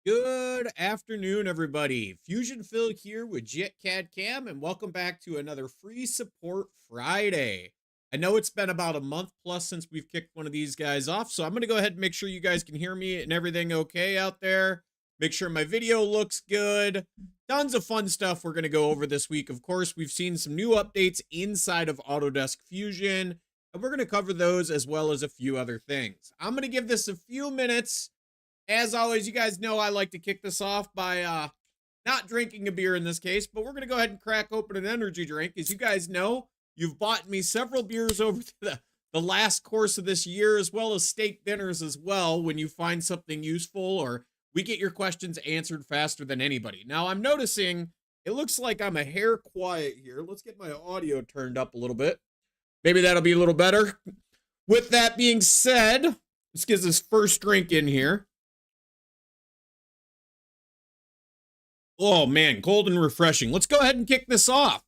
Good afternoon, everybody. Fusion Phil here with jitcadcam, and welcome back to another Free Support Friday. I know it's been about a month plus since we've kicked one of these guys off, so I'm going to go ahead and make sure you guys can hear me and everything okay out there. Make sure my video looks good. Tons of fun stuff we're going to go over this week. Of course, we've seen some new updates inside of Autodesk Fusion, and we're going to cover those as well as a few other things. I'm going to give this a few minutes. As always, you guys know I like to kick this off by not drinking a beer in this case, but we're going to go ahead and crack open an energy drink. As you guys know, you've bought me several beers over the last course of this year, as well as steak dinners as well, when you find something useful or we get your questions answered faster than anybody. Now, I'm noticing it looks like I'm a hair quiet here. Let's get my audio turned up a little bit. Maybe that'll be a little better. With that being said, let's get this first drink in here. Oh man, cold and refreshing. Let's go ahead and kick this off.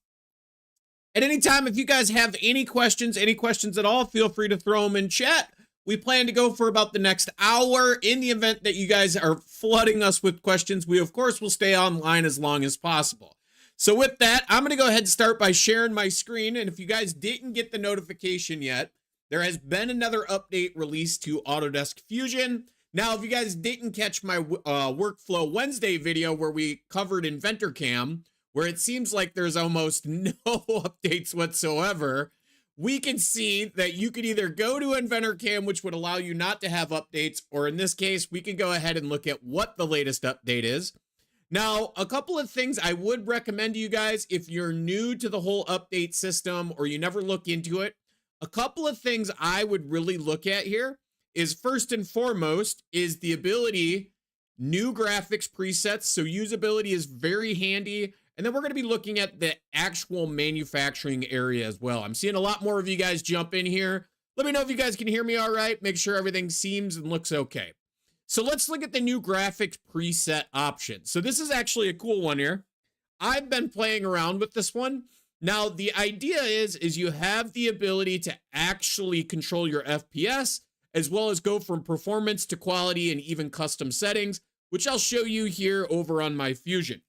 At any time, if you guys have any questions at all, feel free to throw them in chat. We plan to go for about the next hour. In the event that you guys are flooding us with questions, we of course will stay online as long as possible. So with that, I'm going to go ahead and start by sharing my screen. And if you guys didn't get the notification yet, there has been another update released to Autodesk Fusion. Now, if you guys didn't catch my Workflow Wednesday video where we covered Inventor CAM, where it seems like there's almost no updates whatsoever, we can see that you could either go to Inventor CAM, which would allow you not to have updates, or in this case, we can go ahead and look at what the latest update is. Now, a couple of things I would recommend to you guys if you're new to the whole update system or you never look into it, a couple of things I would really look at here is first and foremost is the ability, new graphics presets. So usability is very handy. And then we're going to be looking at the actual manufacturing area as well. I'm seeing a lot more of you guys jump in here. Let me know if you guys can hear me all right. Make sure everything seems and looks okay. So let's look at the new graphics preset option. So this is actually a cool one here. I've been playing around with this one. Now, the idea is you have the ability to actually control your FPS, as well as go from performance to quality and even custom settings, which I'll show you here over on my Fusion.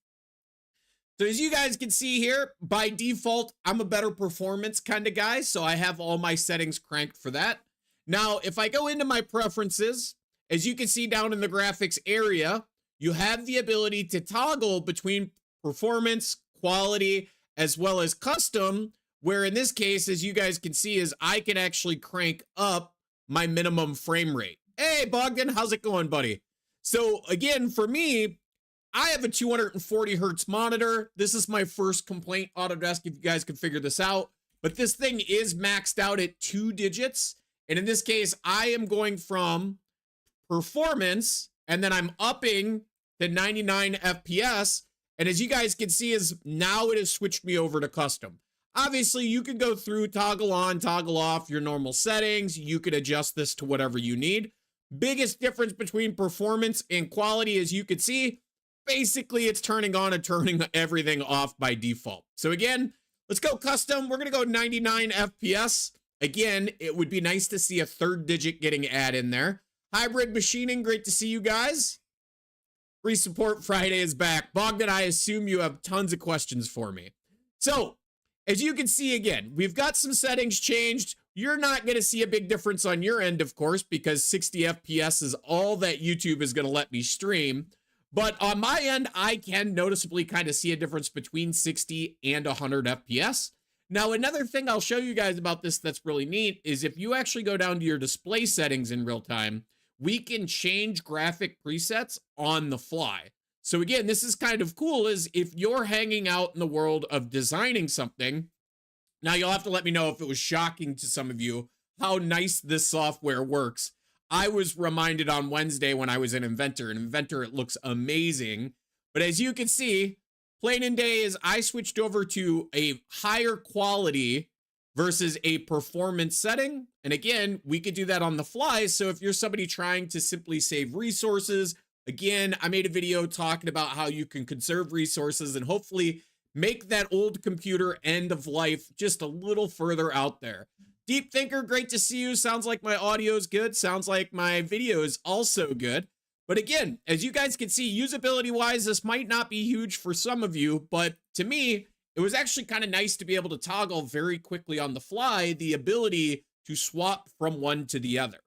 So as you guys can see here, by default, I'm a better performance kind of guy, so I have all my settings cranked for that. Now, if I go into my preferences, as you can see down in the graphics area, you have the ability to toggle between performance, quality, as well as custom, where in this case, as you guys can see, is I can actually crank up my minimum frame rate. Hey, Bogdan, how's it going, buddy? So again, for me, I have a 240 hertz monitor. This is my first complaint, Autodesk, if you guys can figure this out. But this thing is maxed out at 2 digits. And in this case, I am going from performance, and then I'm upping to 99 FPS. And as you guys can see, is now it has switched me over to custom. Obviously, you can go through, toggle on, toggle off your normal settings. You could adjust this to whatever you need. Biggest difference between performance and quality, as you can see, basically it's turning on and turning everything off by default. So again, let's go custom. We're going to go 99 FPS. Again, it would be nice to see a third digit getting added in there. Hybrid machining, great to see you guys. Free Support Friday is back. Bogdan, I assume you have tons of questions for me. So, as you can see, again, we've got some settings changed. You're not going to see a big difference on your end, of course, because 60 FPS is all that YouTube is going to let me stream. But on my end, I can noticeably kind of see a difference between 60 and 100 FPS. Now, another thing I'll show you guys about this that's really neat is if you actually go down to your display settings in real time, we can change graphic presets on the fly. So again, this is kind of cool is if you're hanging out in the world of designing something, now you'll have to let me know if it was shocking to some of you how nice this software works. I was reminded on Wednesday when I was in Inventor. In Inventor, it looks amazing. But as you can see, plain and day is I switched over to a higher quality versus a performance setting. And again, we could do that on the fly. So if you're somebody trying to simply save resources, again, I made a video talking about how you can conserve resources and hopefully make that old computer end of life just a little further out there. Deep Thinker, great to see you. Sounds like my audio is good. Sounds like my video is also good. But again, as you guys can see, usability wise, this might not be huge for some of you, but to me, it was actually kind of nice to be able to toggle very quickly on the fly the ability to swap from one to the other.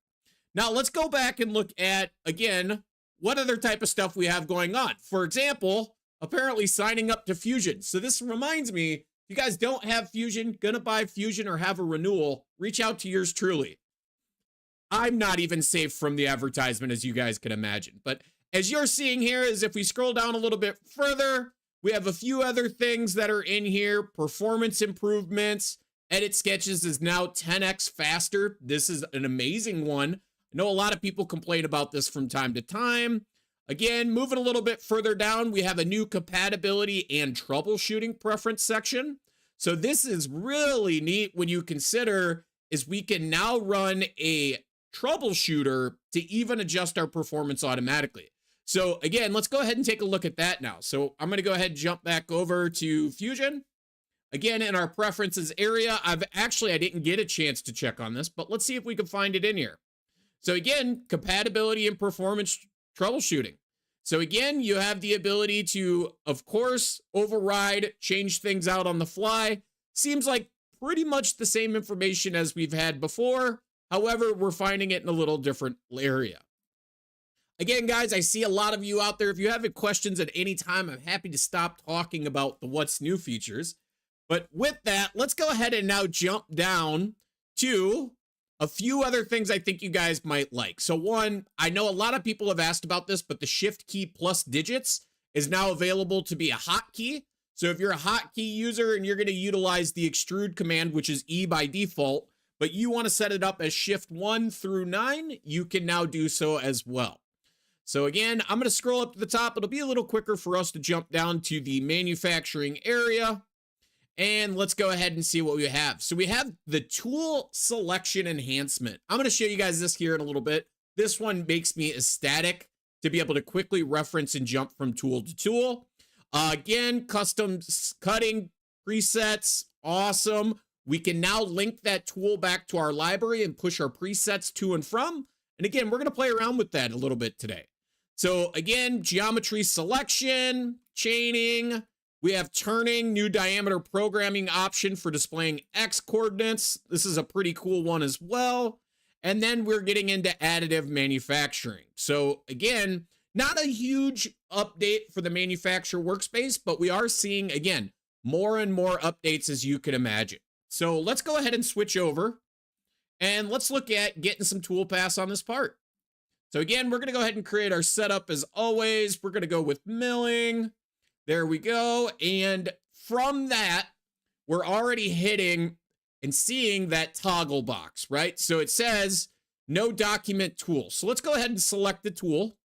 Now let's go back and look at, again, what other type of stuff we have going on. For example, apparently signing up to Fusion. So this reminds me, if you guys don't have Fusion, gonna buy Fusion or have a renewal, reach out to yours truly. I'm not even safe from the advertisement, as you guys can imagine. But as you're seeing here is if we scroll down a little bit further, we have a few other things that are in here. Performance improvements. Edit sketches is now 10x faster. This is an amazing one. I know a lot of people complain about this from time to time. Again, moving a little bit further down, we have a new compatibility and troubleshooting preference section. So this is really neat when you consider is we can now run a troubleshooter to even adjust our performance automatically. So again, let's go ahead and take a look at that now. So I'm going to go ahead and jump back over to Fusion. Again, in our preferences area, I didn't get a chance to check on this, but let's see if we can find it in here. So again, compatibility and performance troubleshooting. So again, you have the ability to, of course, override, change things out on the fly. Seems like pretty much the same information as we've had before. However, we're finding it in a little different area. Again, guys, I see a lot of you out there. If you have any questions at any time, I'm happy to stop talking about the what's new features. But with that, let's go ahead and now jump down to a few other things I think you guys might like. So one, I know a lot of people have asked about this, but the shift key plus digits is now available to be a hotkey. So if you're a hotkey user and you're going to utilize the extrude command, which is E by default, but you want to set it up as shift 1 through 9, you can now do so as well. So again, I'm going to scroll up to the top. It'll be a little quicker for us to jump down to the manufacturing area. And let's go ahead and see what we have. So we have the tool selection enhancement. I'm going to show you guys this here in a little bit. This one makes me ecstatic to be able to quickly reference and jump from tool to tool. Again, custom cutting presets, awesome. We can now link that tool back to our library and push our presets to and from. And again, we're going to play around with that a little bit today. So again, geometry selection, chaining. We have turning, new diameter programming option for displaying X coordinates. This is a pretty cool one as well. And then we're getting into additive manufacturing. So again, not a huge update for the manufacturer workspace, but we are seeing, again, more and more updates as you can imagine. So let's go ahead and switch over and let's look at getting some toolpaths on this part. So again, we're going to go ahead and create our setup as always. We're going to go with milling. There we go. And from that, we're already hitting and seeing that toggle box, right? So it says no document tool. So let's go ahead and select the tool.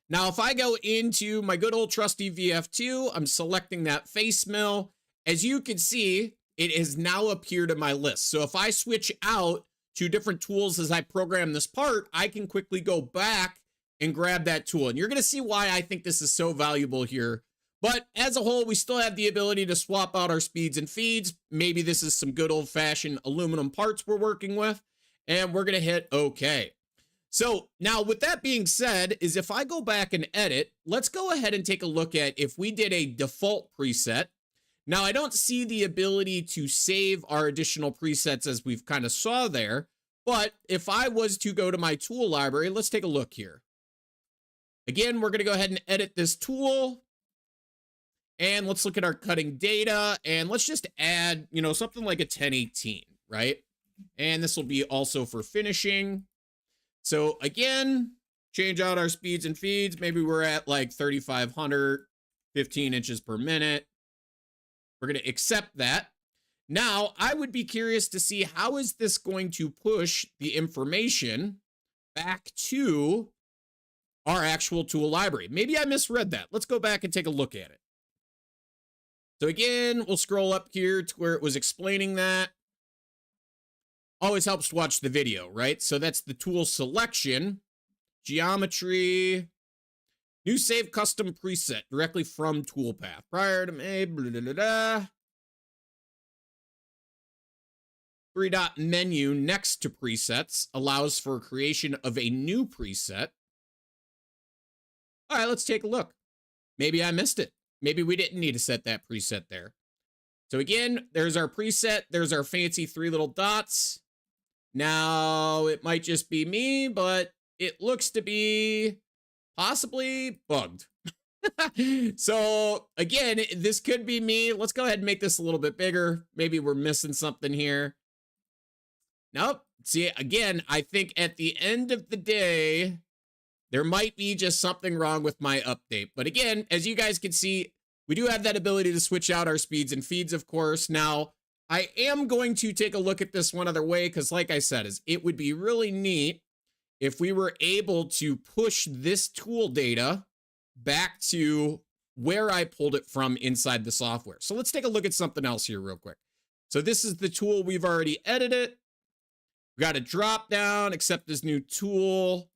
Now, if I go into my good old trusty VF2, I'm selecting that face mill. As you can see, it has now appeared in my list. So if I switch out to different tools as I program this part, I can quickly go back and grab that tool. And you're going to see why I think this is so valuable here. But as a whole, we still have the ability to swap out our speeds and feeds. Maybe this is some good old-fashioned aluminum parts we're working with. And we're going to hit OK. So now with that being said, is if I go back and edit, let's go ahead and take a look at if we did a default preset. Now, I don't see the ability to save our additional presets as we've kind of saw there, but if I was to go to my tool library, let's take a look here. Again, we're going to go ahead and edit this tool, and let's look at our cutting data, and let's just add, you know, something like a 1018, right? And this will be also for finishing. So again, change out our speeds and feeds. Maybe we're at like 3,500, 15 inches per minute. We're going to accept that. Now, I would be curious to see how is this going to push the information back to our actual tool library. Maybe I misread that. Let's go back and take a look at it. So again, we'll scroll up here to where it was explaining that. Always helps to watch the video, right? So that's the tool selection, geometry, new save custom preset directly from Toolpath. Prior to me, blah, blah, blah, blah. 3-dot menu next to presets allows for creation of a new preset. All right, let's take a look. Maybe I missed it. Maybe we didn't need to set that preset there. So again, there's our preset. There's our fancy 3 little dots. Now, it might just be me, but it looks to be possibly bugged. So again, this could be me. Let's go ahead and make this a little bit bigger. Maybe we're missing something here. Nope. See, again, I think at the end of the day, there might be just something wrong with my update. But again, as you guys can see, we do have that ability to switch out our speeds and feeds, of course. Now, I am going to take a look at this one other way, because like I said, it would be really neat if we were able to push this tool data back to where I pulled it from inside the software. So let's take a look at something else here real quick. So this is the tool we've already edited. We got a drop down, accept this new tool.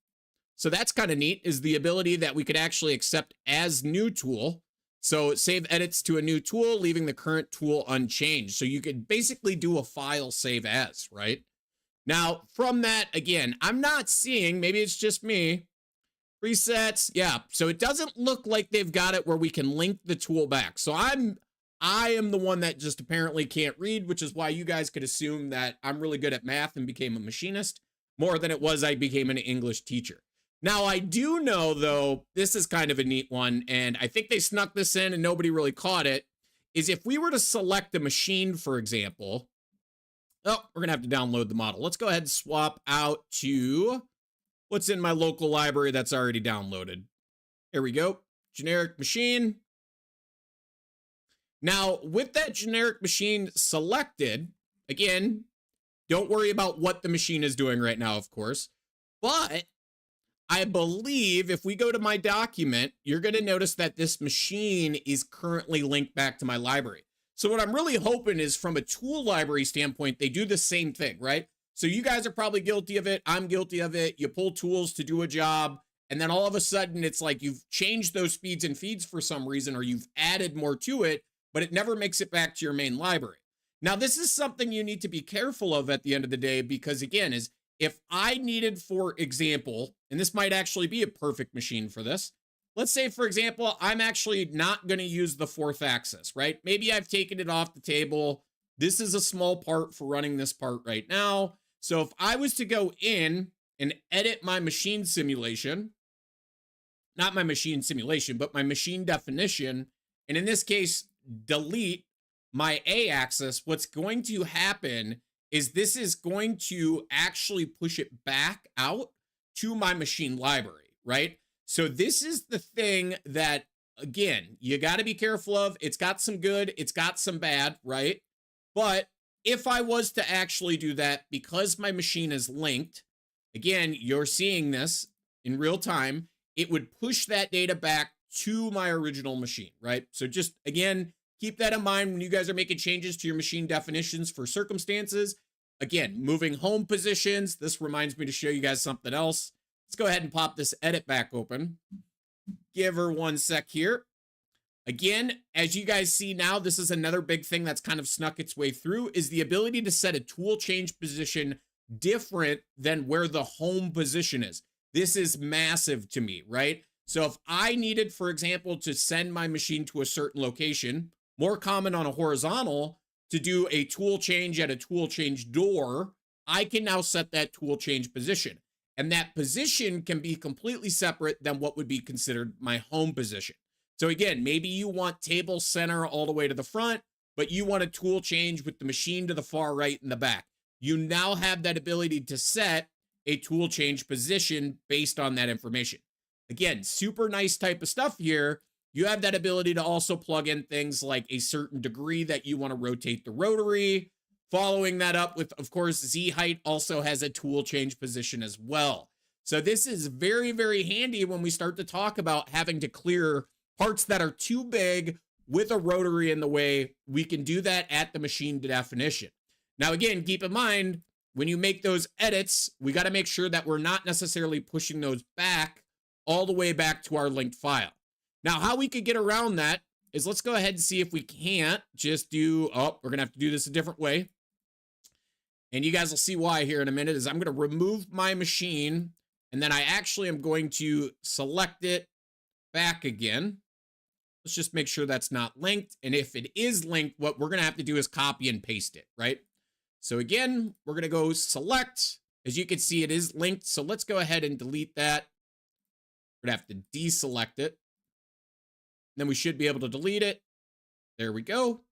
So that's kind of neat, is the ability that we could actually accept as new tool. So save edits to a new tool, leaving the current tool unchanged. So you could basically do a file save as, right? Now, from that, again, I'm not seeing, maybe it's just me, presets. Yeah, so it doesn't look like they've got it where we can link the tool back. So I am the one that just apparently can't read, which is why you guys could assume that I'm really good at math and became a machinist more than it was I became an English teacher. Now, I do know, though, this is kind of a neat one, and I think they snuck this in and nobody really caught it, is if we were to select a machine, for example, oh, we're going to have to download the model. Let's go ahead and swap out to what's in my local library that's already downloaded. Here we go. Generic machine. Now, with that generic machine selected, again, don't worry about what the machine is doing right now, of course, but I believe if we go to my document, you're going to notice that this machine is currently linked back to my library. So what I'm really hoping is from a tool library standpoint, they do the same thing, right? So you guys are probably guilty of it. I'm guilty of it. You pull tools to do a job, and then all of a sudden it's like you've changed those speeds and feeds for some reason, or you've added more to it, but it never makes it back to your main library. Now, this is something you need to be careful of at the end of the day, because again, is if I needed, for example, and this might actually be a perfect machine for this. Let's say, for example, I'm actually not going to use the 4th axis, right? Maybe I've taken it off the table. This is a small part for running this part right now. So if I was to go in and edit my machine simulation, not my machine simulation, but my machine definition, and in this case, delete my A axis, what's going to happen is this is going to actually push it back out to my machine library, right? So this is the thing that, again, you got to be careful of. It's got some good, it's got some bad, right? But if I was to actually do that, because my machine is linked, again, you're seeing this in real time, it would push that data back to my original machine, right? So just, again, keep that in mind when you guys are making changes to your machine definitions for circumstances. Again, moving home positions. This reminds me to show you guys something else. Let's go ahead and pop this edit back open. Give her 1 sec here. Again, as you guys see now, this is another big thing that's kind of snuck its way through, is the ability to set a tool change position different than where the home position is. This is massive to me, right? So if I needed, for example, to send my machine to a certain location, more common on a horizontal, to do a tool change at a tool change door, I can now set that tool change position. And that position can be completely separate than what would be considered my home position. So again, maybe you want table center all the way to the front, but you want a tool change with the machine to the far right in the back. You now have that ability to set a tool change position based on that information. Again, super nice type of stuff here. You have that ability to also plug in things like a certain degree that you want to rotate the rotary. Following that up with, of course, Z height also has a tool change position as well. So this is very, very handy when we start to talk about having to clear parts that are too big with a rotary in the way. We can do that at the machine definition. Now, again, keep in mind, when you make those edits, we got to make sure that we're not necessarily pushing those back all the way back to our linked file. Now, how we could get around that is, let's go ahead and see if we can't just do, oh, we're going to have to do this a different way. And you guys will see why here in a minute, is I'm going to remove my machine, and then I actually am going to select it, back again. Let's just make sure that's not linked. And if it is linked, what we're going to have to do is copy and paste it, right? So again, we're going to go select. As you can see, it is linked. So let's go ahead and delete that. We're going to have to deselect it. Then we should be able to delete it. There we go.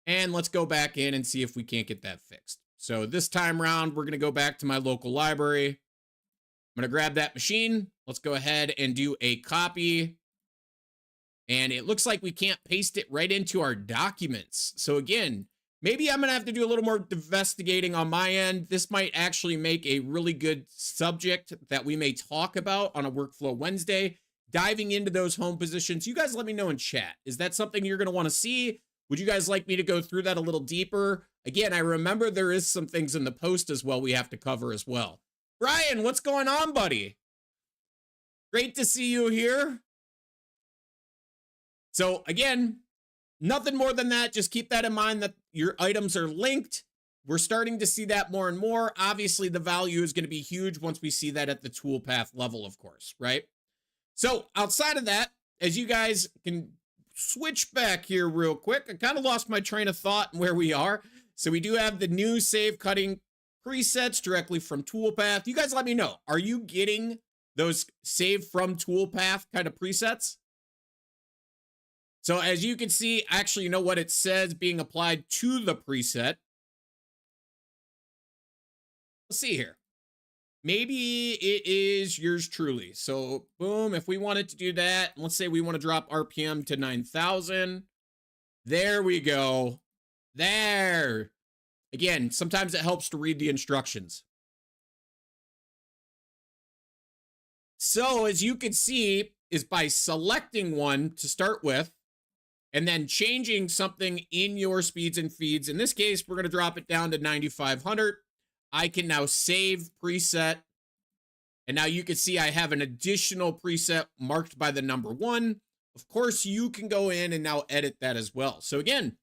And let's go back in and see if we can't get that fixed. So this time around, we're going to go back to my local library. I'm going to grab that machine. Let's go ahead and do a copy. And it looks like we can't paste it right into our documents. So again, maybe I'm going to have to do a little more investigating on my end. This might actually make a really good subject that we may talk about on a Workflow Wednesday, diving into those home positions. You guys let me know in chat. Is that something you're going to want to see? Would you guys like me to go through that a little deeper? Again, I remember there is some things in the post as well we have to cover as well. Brian, what's going on, buddy? Great to see you here. So again, nothing more than that. Just keep that in mind that your items are linked. We're starting to see that more and more. Obviously, the value is going to be huge once we see that at the toolpath level, of course, right? So outside of that, as you guys can switch back here real quick, I kind of lost my train of thought and where we are. So we do have the new save cutting presets directly from Toolpath. You guys let me know. Are you getting those save from Toolpath kind of presets? So as you can see, actually, you know what it says being applied to the preset. Let's see here. Maybe it is yours truly. So boom, if we wanted to do that, let's say we want to drop RPM to 9,000. There we go. There. Again, sometimes it helps to read the instructions. So as you can see, is by selecting one to start with, and then changing something in your speeds and feeds. In this case, we're going to drop it down to 9,500. I can now save preset. And now you can see I have an additional preset marked by the number 1. Of course, you can go in and now edit that as well. So again,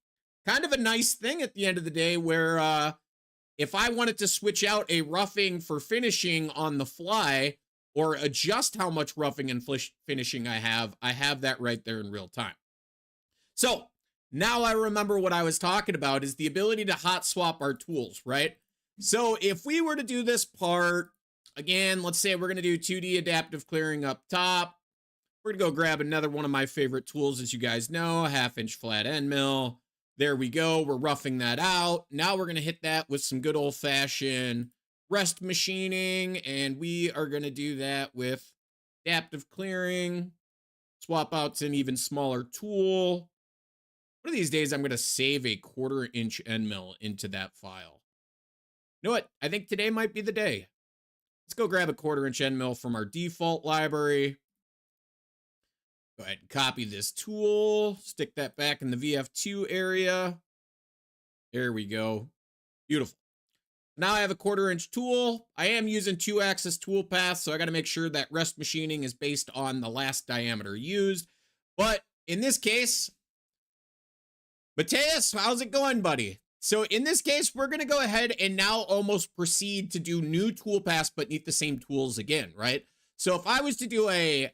kind of a nice thing at the end of the day where if I wanted to switch out a roughing for finishing on the fly or adjust how much roughing and finishing I have that right there in real time. So now I remember what I was talking about is the ability to hot swap our tools, right? So if we were to do this part, again, let's say we're going to do 2D adaptive clearing up top. We're going to go grab another one of my favorite tools, as you guys know, 1/2-inch flat end mill. There we go. We're roughing that out. Now we're going to hit that with some good old-fashioned rest machining, and we are going to do that with adaptive clearing. Swap out to an even smaller tool. One of these days, I'm going to save a 1/4-inch end mill into that file. You know what? I think today might be the day. Let's go grab a 1/4-inch end mill from our default library. Go ahead and copy this tool. Stick that back in the VF2 area. There we go. Beautiful. Now I have a 1/4-inch tool. I am using 2-axis toolpath, so I got to make sure that rest machining is based on the last diameter used. But in this case, Mateus, how's it going, buddy? So in this case, we're going to go ahead and now almost proceed to do new toolpaths, but need the same tools again, right? So if I was to do a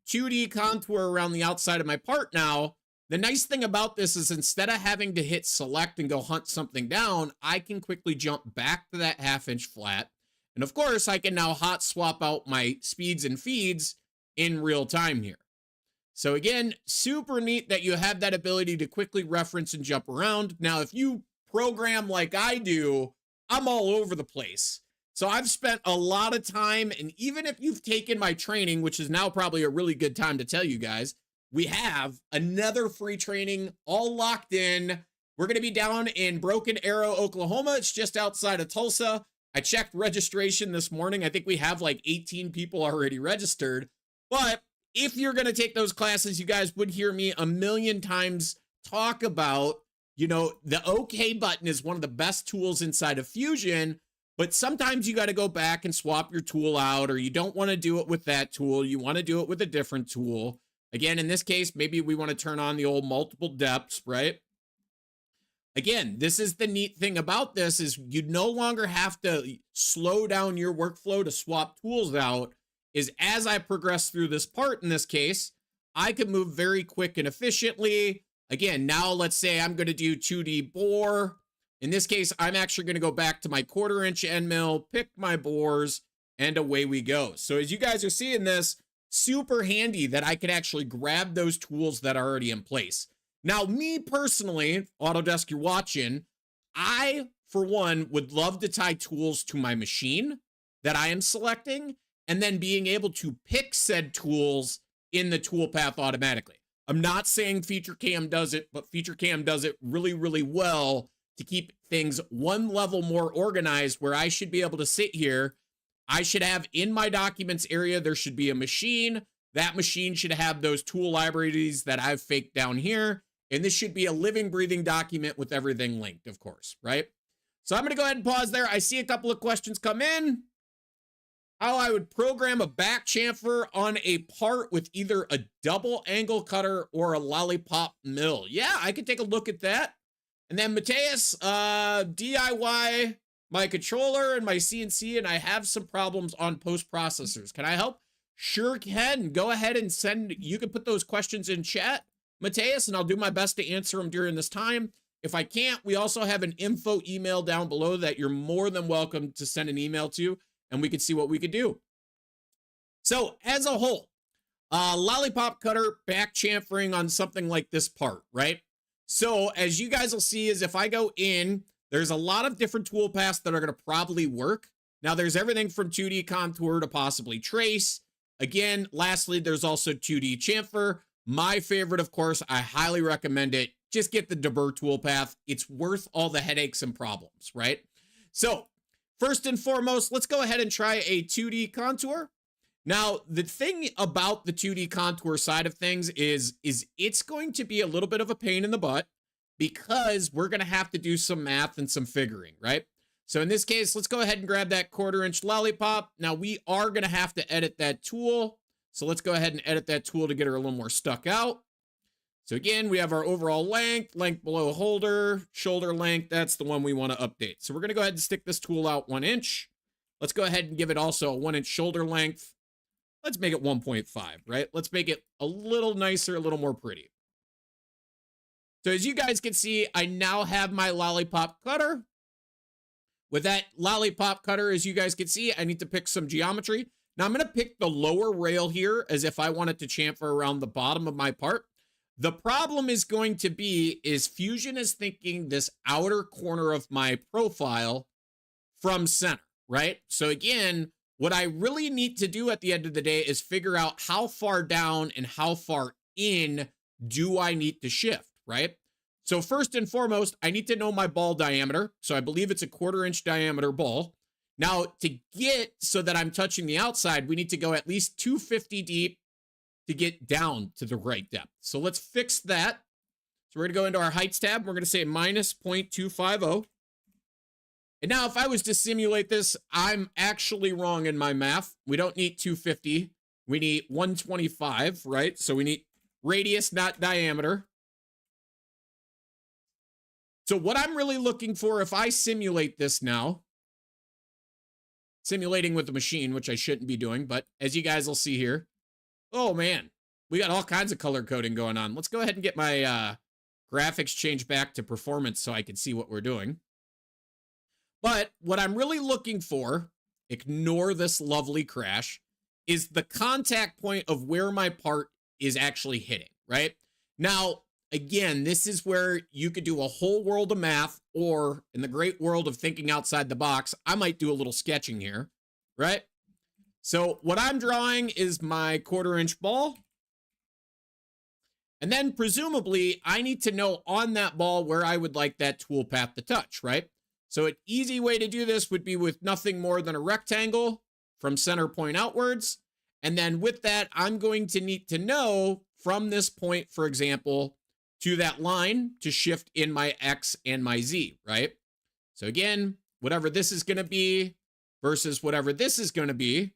2D contour around the outside of my part now, the nice thing about this is instead of having to hit select and go hunt something down, I can quickly jump back to that 1/2-inch flat. And of course, I can now hot swap out my speeds and feeds in real time here. So again, super neat that you have that ability to quickly reference and jump around. Now, if you program like I do, I'm all over the place. So I've spent a lot of time, and even if you've taken my training, which is now probably a really good time to tell you guys, we have another free training all locked in. We're going to be down in Broken Arrow, Oklahoma. It's just outside of Tulsa. I checked registration this morning. I think we have like 18 people already registered. But if you're going to take those classes, you guys would hear me a million times talk about, you know, the OK button is one of the best tools inside of Fusion, but sometimes you got to go back and swap your tool out, or you don't want to do it with that tool. You want to do it with a different tool. Again, in this case, maybe we want to turn on the old multiple depths, right? Again, this is the neat thing about this is you no longer have to slow down your workflow to swap tools out. is as I progress through this part, in this case, I can move very quick and efficiently. Again, now let's say I'm going to do 2D bore. In this case, I'm actually going to go back to my 1/4 inch end mill, pick my bores, and away we go. So as you guys are seeing this, super handy that I can actually grab those tools that are already in place. Now, me personally, Autodesk, you're watching, I, for one, would love to tie tools to my machine that I am selecting, and then being able to pick said tools in the toolpath automatically. I'm not saying FeatureCAM does it, but FeatureCAM does it really, really well to keep things one level more organized, where I should be able to sit here. I should have in my documents area, there should be a machine. That machine should have those tool libraries that I've faked down here. And this should be a living, breathing document with everything linked, of course, right? So I'm going to go ahead and pause there. I see a couple of questions come in. How I would program a back chamfer on a part with either a double angle cutter or a lollipop mill. Yeah, I could take a look at that. And then Mateus, DIY my controller and my CNC, and I have some problems on post processors. Can I help? Sure can. Go ahead and send, you can put those questions in chat, Mateus, and I'll do my best to answer them during this time. If I can't, we also have an info email down below that you're more than welcome to send an email to, and we can see what we could do. So as a whole, lollipop cutter, back chamfering on something like this part, right? So as you guys will see, is if I go in, there's a lot of different tool paths that are going to probably work. Now there's everything from 2D contour to possibly trace. Again, lastly, there's also 2D chamfer. My favorite, of course, I highly recommend it. Just get the deburr tool path. It's worth all the headaches and problems, right? So first and foremost, let's go ahead and try a 2D contour. Now, the thing about the 2D contour side of things is it's going to be a little bit of a pain in the butt, because we're going to have to do some math and some figuring, right? So in this case, let's go ahead and grab that 1/4 inch lollipop. Now we are going to have to edit that tool. So let's go ahead and edit that tool to get her a little more stuck out. So again, we have our overall length, length below holder, shoulder length. That's the one we want to update. So we're going to go ahead and stick this tool out 1 inch. Let's go ahead and give it also a 1 inch shoulder length. Let's make it 1.5, right? Let's make it a little nicer, a little more pretty. So as you guys can see, I now have my lollipop cutter. With that lollipop cutter, as you guys can see, I need to pick some geometry. Now I'm going to pick the lower rail here as if I wanted to chamfer around the bottom of my part. The problem is going to be is Fusion is thinking this outer corner of my profile from center, right? So again, what I really need to do at the end of the day is figure out how far down and how far in do I need to shift, right? So first and foremost, I need to know my ball diameter. So I believe it's a 1/4 inch diameter ball. Now to get so that I'm touching the outside, we need to go at least 250 deep to get down to the right depth. So let's fix that. So we're gonna go into our heights tab. We're gonna say minus 0.250. And now if I was to simulate this, I'm actually wrong in my math. We don't need 250. We need 125, right? So we need radius, not diameter. So what I'm really looking for, if I simulate this now, simulating with the machine, which I shouldn't be doing, but as you guys will see here, oh man, we got all kinds of color coding going on. Let's go ahead and get my graphics changed back to performance so I can see what we're doing. But what I'm really looking for, ignore this lovely crash, is the contact point of where my part is actually hitting, right? Now, again, this is where you could do a whole world of math, or in the great world of thinking outside the box, I might do a little sketching here, right? So what I'm drawing is my 1/4 inch ball. And then presumably I need to know on that ball where I would like that tool path to touch, right? So an easy way to do this would be with nothing more than a rectangle from center point outwards. And then with that, I'm going to need to know from this point, for example, to that line to shift in my X and my Z, right? So again, whatever this is going to be versus whatever this is going to be.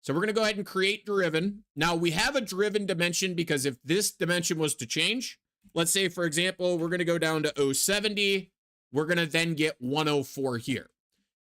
So we're going to go ahead and create driven. Now we have a driven dimension because if this dimension was to change, let's say, for example, we're going to go down to 070. We're going to then get 104 here.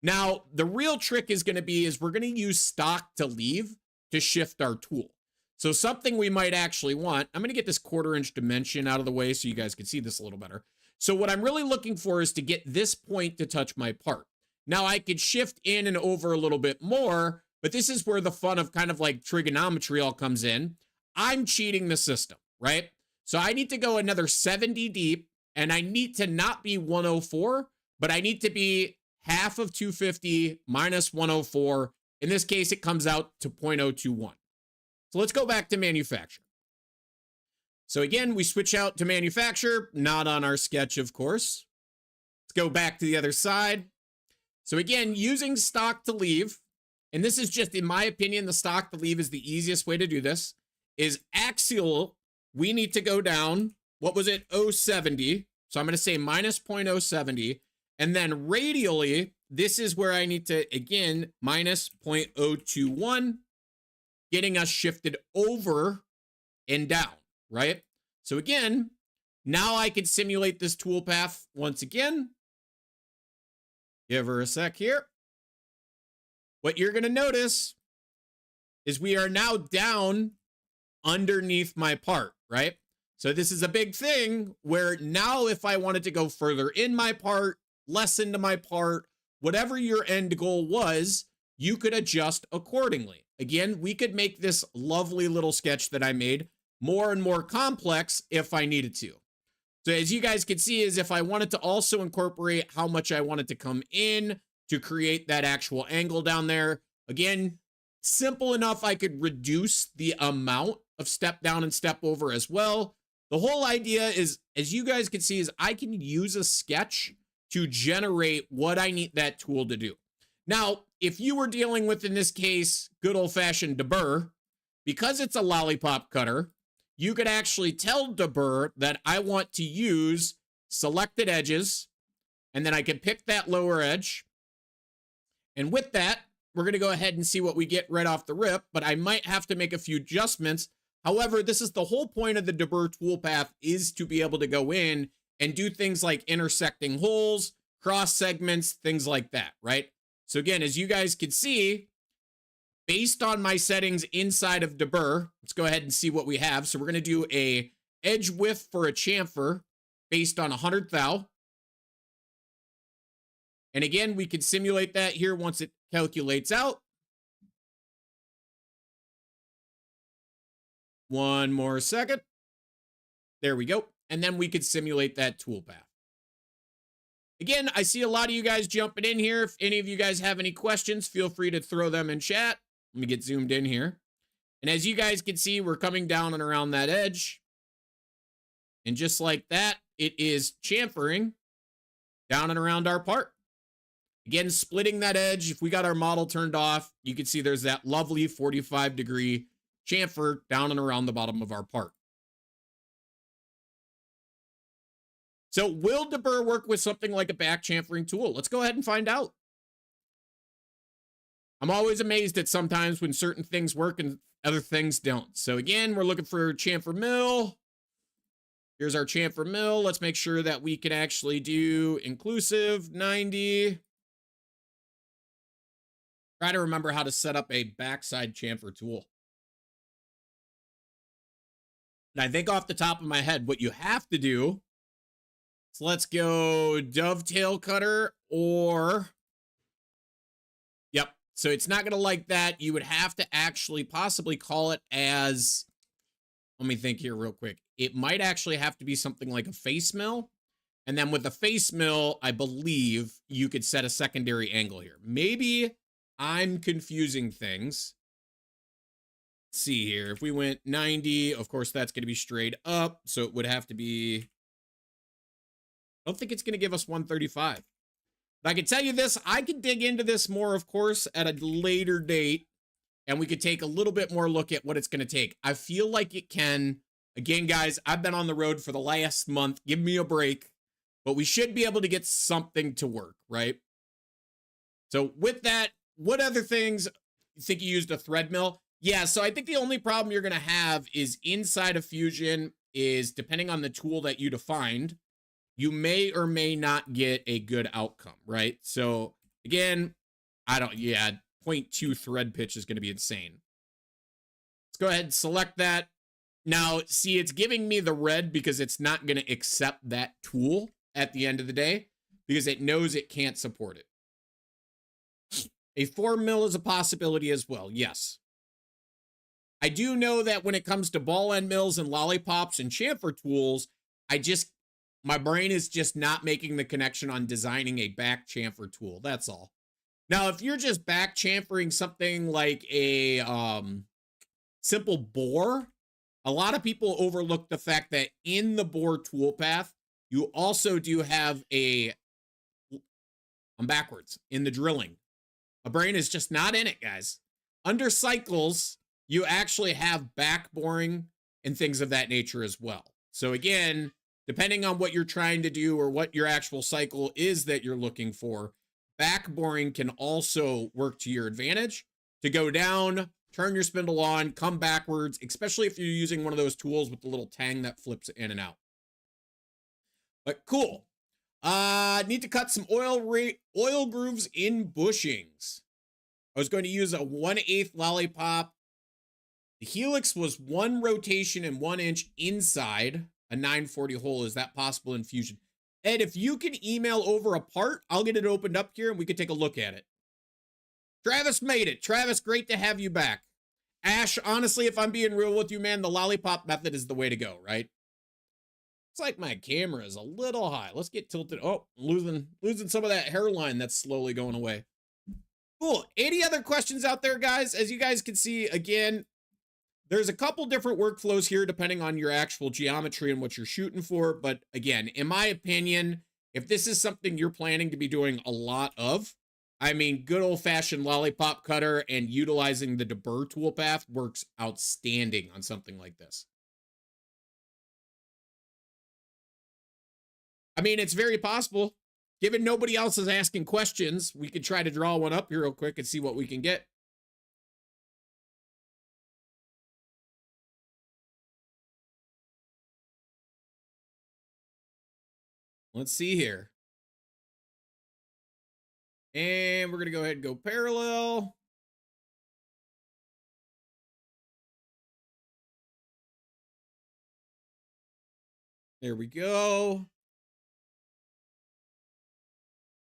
Now, the real trick is going to be is we're going to use stock to leave to shift our tool. So something we might actually want, I'm going to get this 1/4 inch dimension out of the way so you guys can see this a little better. So what I'm really looking for is to get this point to touch my part. Now I could shift in and over a little bit more, but this is where the fun of kind of like trigonometry all comes in. I'm cheating the system, right? So I need to go another 70 deep, and I need to not be 104, but I need to be half of 250 minus 104. In this case, it comes out to 0.021. So let's go back to manufacture. So again, we switch out to manufacture, not on our sketch, of course. Let's go back to the other side. So again, using stock to leave, and this is just, in my opinion, the stock to leave is the easiest way to do this, is axial, we need to go down, what was it, 070. So I'm going to say minus 0.070. And then radially, this is where I need to, again, minus 0.021, getting us shifted over and down, right? So again, now I can simulate this toolpath once again. Give her a sec here. What you're going to notice is we are now down underneath my part, right? So this is a big thing where now if I wanted to go further in my part, less into my part, whatever your end goal was, you could adjust accordingly. Again, we could make this lovely little sketch that I made more and more complex if I needed to. So as you guys can see, is if I wanted to also incorporate how much I wanted to come in to create that actual angle down there, again, simple enough, I could reduce the amount of step down and step over as well. The whole idea is, as you guys can see, is I can use a sketch to generate what I need that tool to do. Now, if you were dealing with, in this case, good old-fashioned deburr, because it's a lollipop cutter, you could actually tell deburr that I want to use selected edges, and then I can pick that lower edge. And with that, we're going to go ahead and see what we get right off the rip, but I might have to make a few adjustments. However, this is the whole point of the deburr toolpath, is to be able to go in and do things like intersecting holes, cross segments, things like that, right? So again, as you guys can see, based on my settings inside of deburr, let's go ahead and see what we have. So we're going to do a edge width for a chamfer based on 100 thou. And again, we can simulate that here once it calculates out. One more second. There we go. And then we could simulate that toolpath. Again, I see a lot of you guys jumping in here. If any of you guys have any questions, feel free to throw them in chat. Let me get zoomed in here. And as you guys can see, we're coming down and around that edge. And just like that, it is chamfering down and around our part. Again, splitting that edge. If we got our model turned off, you can see there's that lovely 45-degree chamfer down and around the bottom of our part. So will deburr work with something like a back chamfering tool? Let's go ahead and find out. I'm always amazed at sometimes when certain things work and other things don't. So again, we're looking for chamfer mill. Here's our chamfer mill. Let's make sure that we can actually do inclusive 90. Try to remember how to set up a backside chamfer tool. And I think off the top of my head, what you have to do, so let's go dovetail cutter or, yep. So it's not going to like that. You would have to actually possibly call it as, let me think here real quick. It might actually have to be something like a face mill. And then with the face mill, I believe you could set a secondary angle here. Maybe I'm confusing things. Let's see here. If we went 90, of course, that's going to be straight up. So it would have to be, I don't think it's going to give us 135. But I can tell you this, I could dig into this more, of course, at a later date. And we could take a little bit more look at what it's going to take. I feel like it can. Again, guys, I've been on the road for the last month. Give me a break. But we should be able to get something to work, right? So with that, what other things, you think you used a thread mill? Yeah, so I think the only problem you're going to have is inside of Fusion is, depending on the tool that you defined, you may or may not get a good outcome, right? So Again, yeah, 0.2 thread pitch is going to be insane. Let's go ahead and select that. Now, see, it's giving me the red because it's not going to accept that tool at the end of the day because it knows it can't support it. A 4 mil is a possibility as well, yes. I do know that when it comes to ball end mills and lollipops and chamfer tools, my brain is just not making the connection on designing a back chamfer tool. That's all. Now, if you're just back chamfering something like a simple bore, a lot of people overlook the fact that in the bore toolpath, you also do have I'm backwards, in the drilling. My brain is just not in it, guys. Under cycles, you actually have back boring and things of that nature as well. So again, depending on what you're trying to do or what your actual cycle is that you're looking for, back boring can also work to your advantage to go down, turn your spindle on, come backwards, especially if you're using one of those tools with the little tang that flips in and out. But cool. Need to cut some oil grooves in bushings. I was going to use a 1/8 lollipop. The helix was 1 rotation and 1 inch inside a 940 hole. Is that possible in Fusion? Ed, if you can email over a part, I'll get it opened up here and we can take a look at it. Travis made it. Travis, great to have you back. Ash, honestly, if I'm being real with you, man, the lollipop method is the way to go, right? It's like my camera is a little high. Let's get tilted. Oh, losing some of that hairline that's slowly going away. Cool. Any other questions out there, guys? As you guys can see, again, there's a couple different workflows here depending on your actual geometry and what you're shooting for. But again, in my opinion, if this is something you're planning to be doing a lot of, I mean, good old-fashioned lollipop cutter and utilizing the deburr toolpath works outstanding on something like this. I mean, it's very possible. Given nobody else is asking questions, we could try to draw one up here real quick and see what we can get. Let's see here. And we're going to go ahead and go parallel. There we go.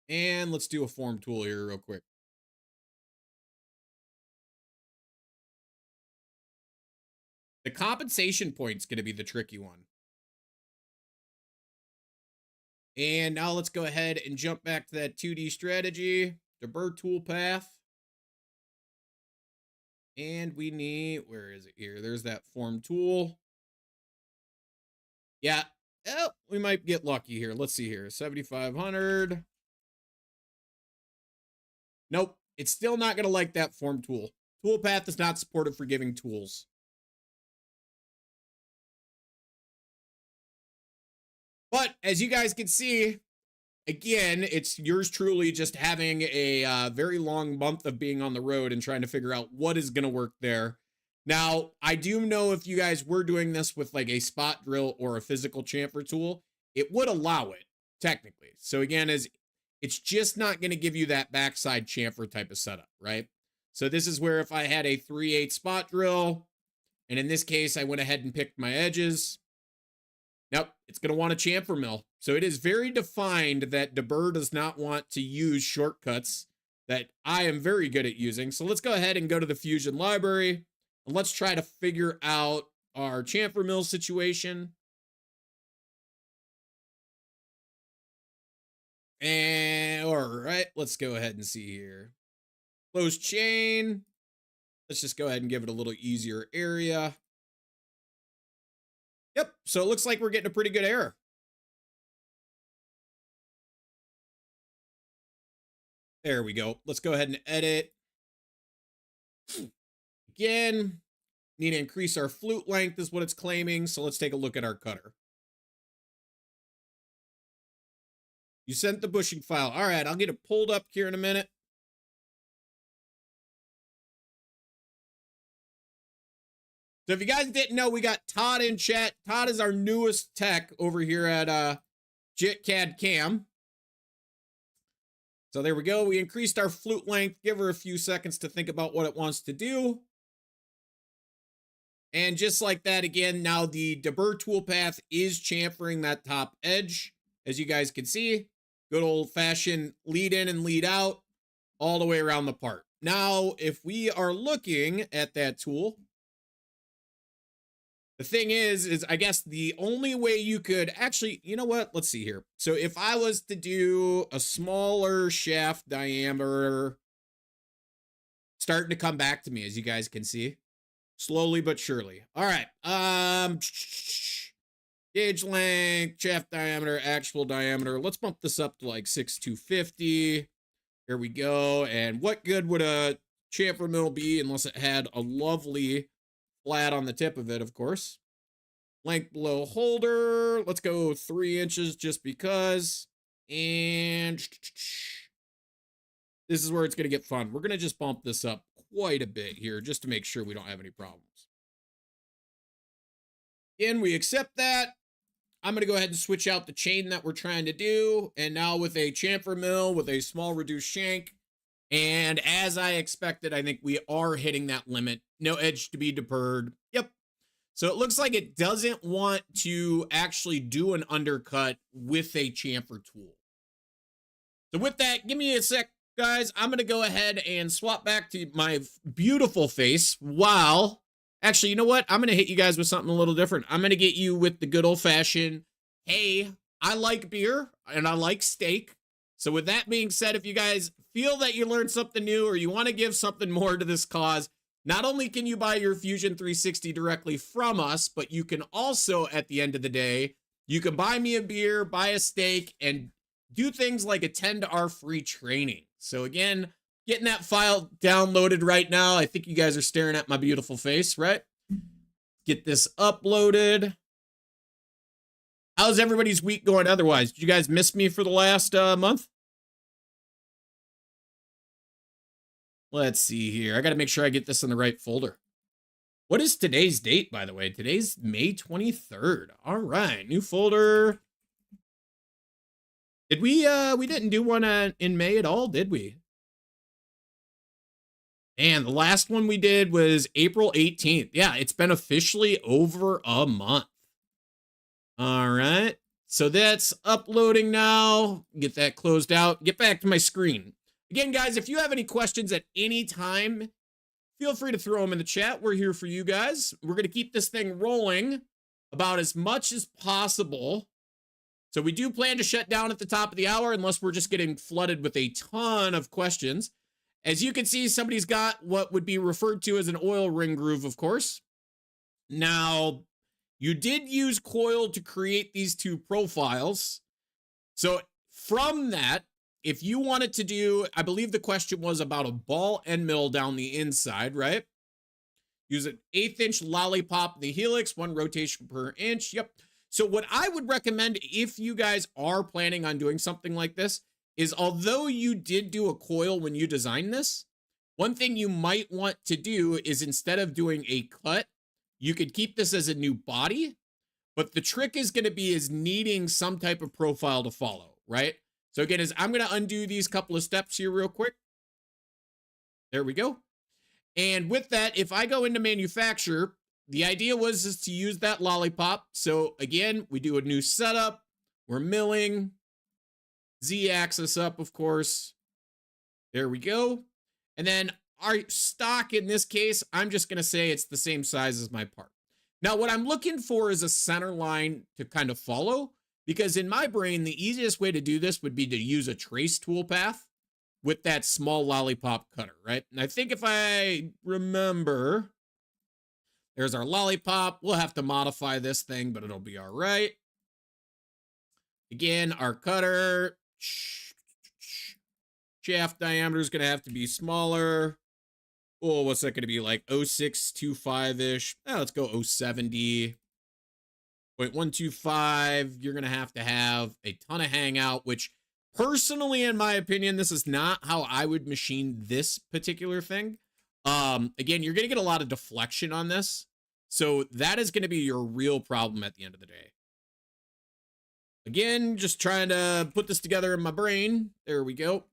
And let's do a form tool here real quick. The compensation point's going to be the tricky one. And now let's go ahead and jump back to that 2D strategy, deburr toolpath. And we need, where is it here? There's that form tool. Yeah, oh, we might get lucky here. Let's see here, 7,500. Nope, it's still not going to like that form tool. Toolpath is not supported for giving tools. But as you guys can see, again, it's yours truly just having a very long month of being on the road and trying to figure out what is going to work there. Now, I do know if you guys were doing this with like a spot drill or a physical chamfer tool, it would allow it technically. So again, it's just not going to give you that backside chamfer type of setup, right? So this is where if I had a 3/8 spot drill, and in this case, I went ahead and picked my edges. Nope, it's going to want a chamfer mill. So it is very defined that deburr does not want to use shortcuts that I am very good at using. So let's go ahead and go to the Fusion library, and let's try to figure out our chamfer mill situation. And all right, let's go ahead and see here. Close chain. Let's just go ahead and give it a little easier area. Yep, so it looks like we're getting a pretty good error. There we go. Let's go ahead and edit. Again, need to increase our flute length is what it's claiming. So let's take a look at our cutter. You sent the bushing file. All right, I'll get it pulled up here in a minute. So if you guys didn't know, we got Todd in chat. Todd is our newest tech over here at jitcadcam. So there we go. We increased our flute length. Give her a few seconds to think about what it wants to do. And just like that, again, now the deburr toolpath is chamfering that top edge. As you guys can see, good old-fashioned lead in and lead out all the way around the part. Now, if we are looking at that tool, the thing is I guess the only way you could actually, you know what? Let's see here. So if I was to do a smaller shaft diameter, starting to come back to me, as you guys can see. Slowly but surely. All right. Gauge length, shaft diameter, actual diameter. Let's bump this up to like 6,250. Here we go. And what good would a chamfer mill be unless it had a lovely flat on the tip of it, of course. Length below holder. Let's go 3 inches just because. And this is where it's going to get fun. We're going to just bump this up quite a bit here just to make sure we don't have any problems. Again, we accept that. I'm going to go ahead and switch out the chain that we're trying to do. And now with a chamfer mill with a small reduced shank. And as I expected, I think we are hitting that limit. No edge to be deburred. Yep. So it looks like it doesn't want to actually do an undercut with a chamfer tool. So with that, give me a sec, guys. I'm going to go ahead and swap back to my beautiful face while... Actually, you know what? I'm going to hit you guys with something a little different. I'm going to get you with the good old-fashioned, hey, I like beer and I like steak. So with that being said, if you guys feel that you learned something new or you want to give something more to this cause, not only can you buy your Fusion 360 directly from us, but you can also, at the end of the day, you can buy me a beer, buy a steak, and do things like attend our free training. So again, getting that file downloaded right now. I think you guys are staring at my beautiful face, right? Get this uploaded. How's everybody's week going otherwise? Did you guys miss me for the last month? Let's see here. I got to make sure I get this in the right folder. What is today's date, by the way? Today's May 23rd. All right, new folder. Did we didn't do one in May at all, did we? And the last one we did was April 18th. Yeah, it's been officially over a month. All right. So that's uploading now. Get that closed out. Get back to my screen. Again, guys, if you have any questions at any time, feel free to throw them in the chat. We're here for you guys. We're going to keep this thing rolling about as much as possible. So we do plan to shut down at the top of the hour unless we're just getting flooded with a ton of questions. As you can see, somebody's got what would be referred to as an oil ring groove, of course. Now, you did use coil to create these two profiles. So from that, if you wanted to do, I believe the question was about a ball end mill down the inside, right? Use an 1/8 inch lollipop in the helix, 1 rotation per inch. Yep. So what I would recommend if you guys are planning on doing something like this is, although you did do a coil when you designed this, one thing you might want to do is instead of doing a cut, you could keep this as a new body, but the trick is going to be is needing some type of profile to follow, right? So again, I'm going to undo these couple of steps here real quick. There we go. And with that, if I go into manufacture, the idea was is to use that lollipop. So again, we do a new setup. We're milling. Z-axis up, of course. There we go. And then our stock in this case, I'm just going to say it's the same size as my part. Now, what I'm looking for is a center line to kind of follow, because in my brain, the easiest way to do this would be to use a trace toolpath with that small lollipop cutter, right? And I think if I remember, there's our lollipop. We'll have to modify this thing, but it'll be all right. Again, our cutter, shaft diameter is going to have to be smaller. Oh, what's that going to be, like 0.625-ish? Oh, let's go 0.70. 0.125. You're going to have a ton of hangout, which personally, in my opinion, this is not how I would machine this particular thing. Again, you're going to get a lot of deflection on this. So that is going to be your real problem at the end of the day. Again, just trying to put this together in my brain. There we go.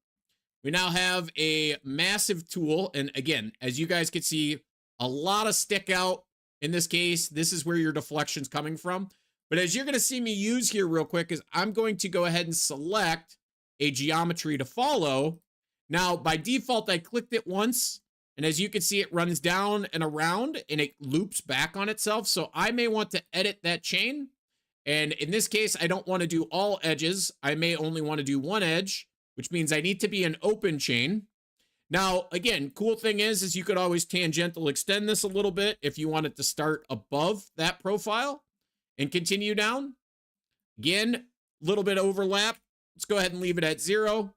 We now have a massive tool. And again, as you guys can see, a lot of stick out. In this case, this is where your deflection's coming from. But as you're going to see me use here real quick is I'm going to go ahead and select a geometry to follow. Now, by default, I clicked it once. And as you can see, it runs down and around and it loops back on itself. So I may want to edit that chain. And in this case, I don't want to do all edges. I may only want to do one edge, which means I need to be an open chain. Now, again, cool thing is you could always tangential extend this a little bit if you want it to start above that profile and continue down. Again, a little bit overlap. Let's go ahead and leave it at 0.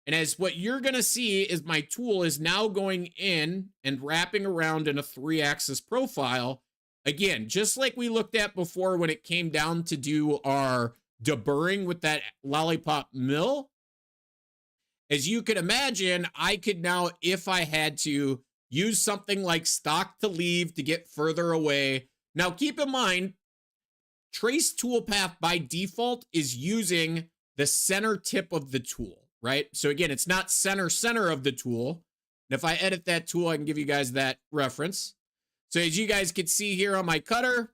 And as what you're going to see is my tool is now going in and wrapping around in a 3-axis profile. Again, just like we looked at before when it came down to do our deburring with that lollipop mill. As you could imagine, I could now, if I had to, use something like stock to leave to get further away. Now, keep in mind, Trace Toolpath by default is using the center tip of the tool, right? So again, it's not center of the tool. And if I edit that tool, I can give you guys that reference. So as you guys can see here on my cutter,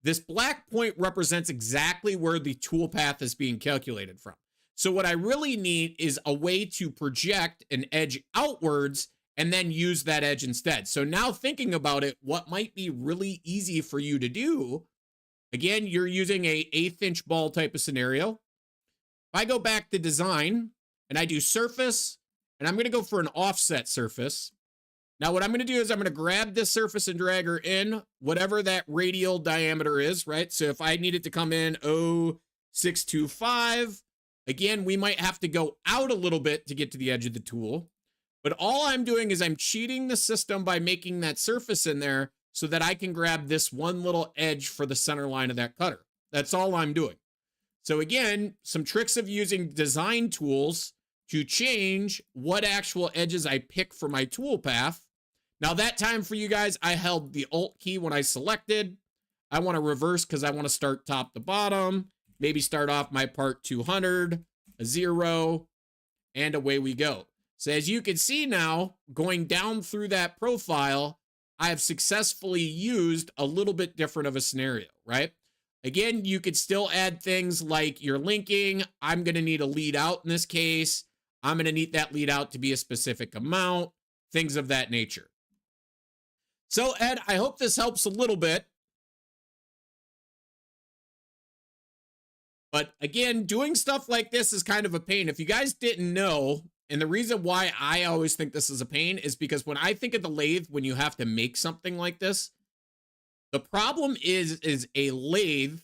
this black point represents exactly where the toolpath is being calculated from. So what I really need is a way to project an edge outwards and then use that edge instead. So now thinking about it, what might be really easy for you to do, again, you're using a 1/8 inch ball type of scenario. If I go back to design and I do surface, and I'm going to go for an offset surface. Now what I'm going to do is I'm going to grab this surface and drag her in, whatever that radial diameter is, right? So if I need it to come in 0.625, again, we might have to go out a little bit to get to the edge of the tool. But all I'm doing is I'm cheating the system by making that surface in there so that I can grab this one little edge for the center line of that cutter. That's all I'm doing. So again, some tricks of using design tools to change what actual edges I pick for my tool path. Now that time for you guys, I held the Alt key when I selected. I want to reverse because I want to start top to bottom. Maybe start off my part 200, a 0, and away we go. So as you can see now, going down through that profile, I have successfully used a little bit different of a scenario, right? Again, you could still add things like your linking. I'm going to need a lead out in this case. I'm going to need that lead out to be a specific amount, things of that nature. So Ed, I hope this helps a little bit. But again, doing stuff like this is kind of a pain. If you guys didn't know, and the reason why I always think this is a pain is because when I think of the lathe, when you have to make something like this, the problem is a lathe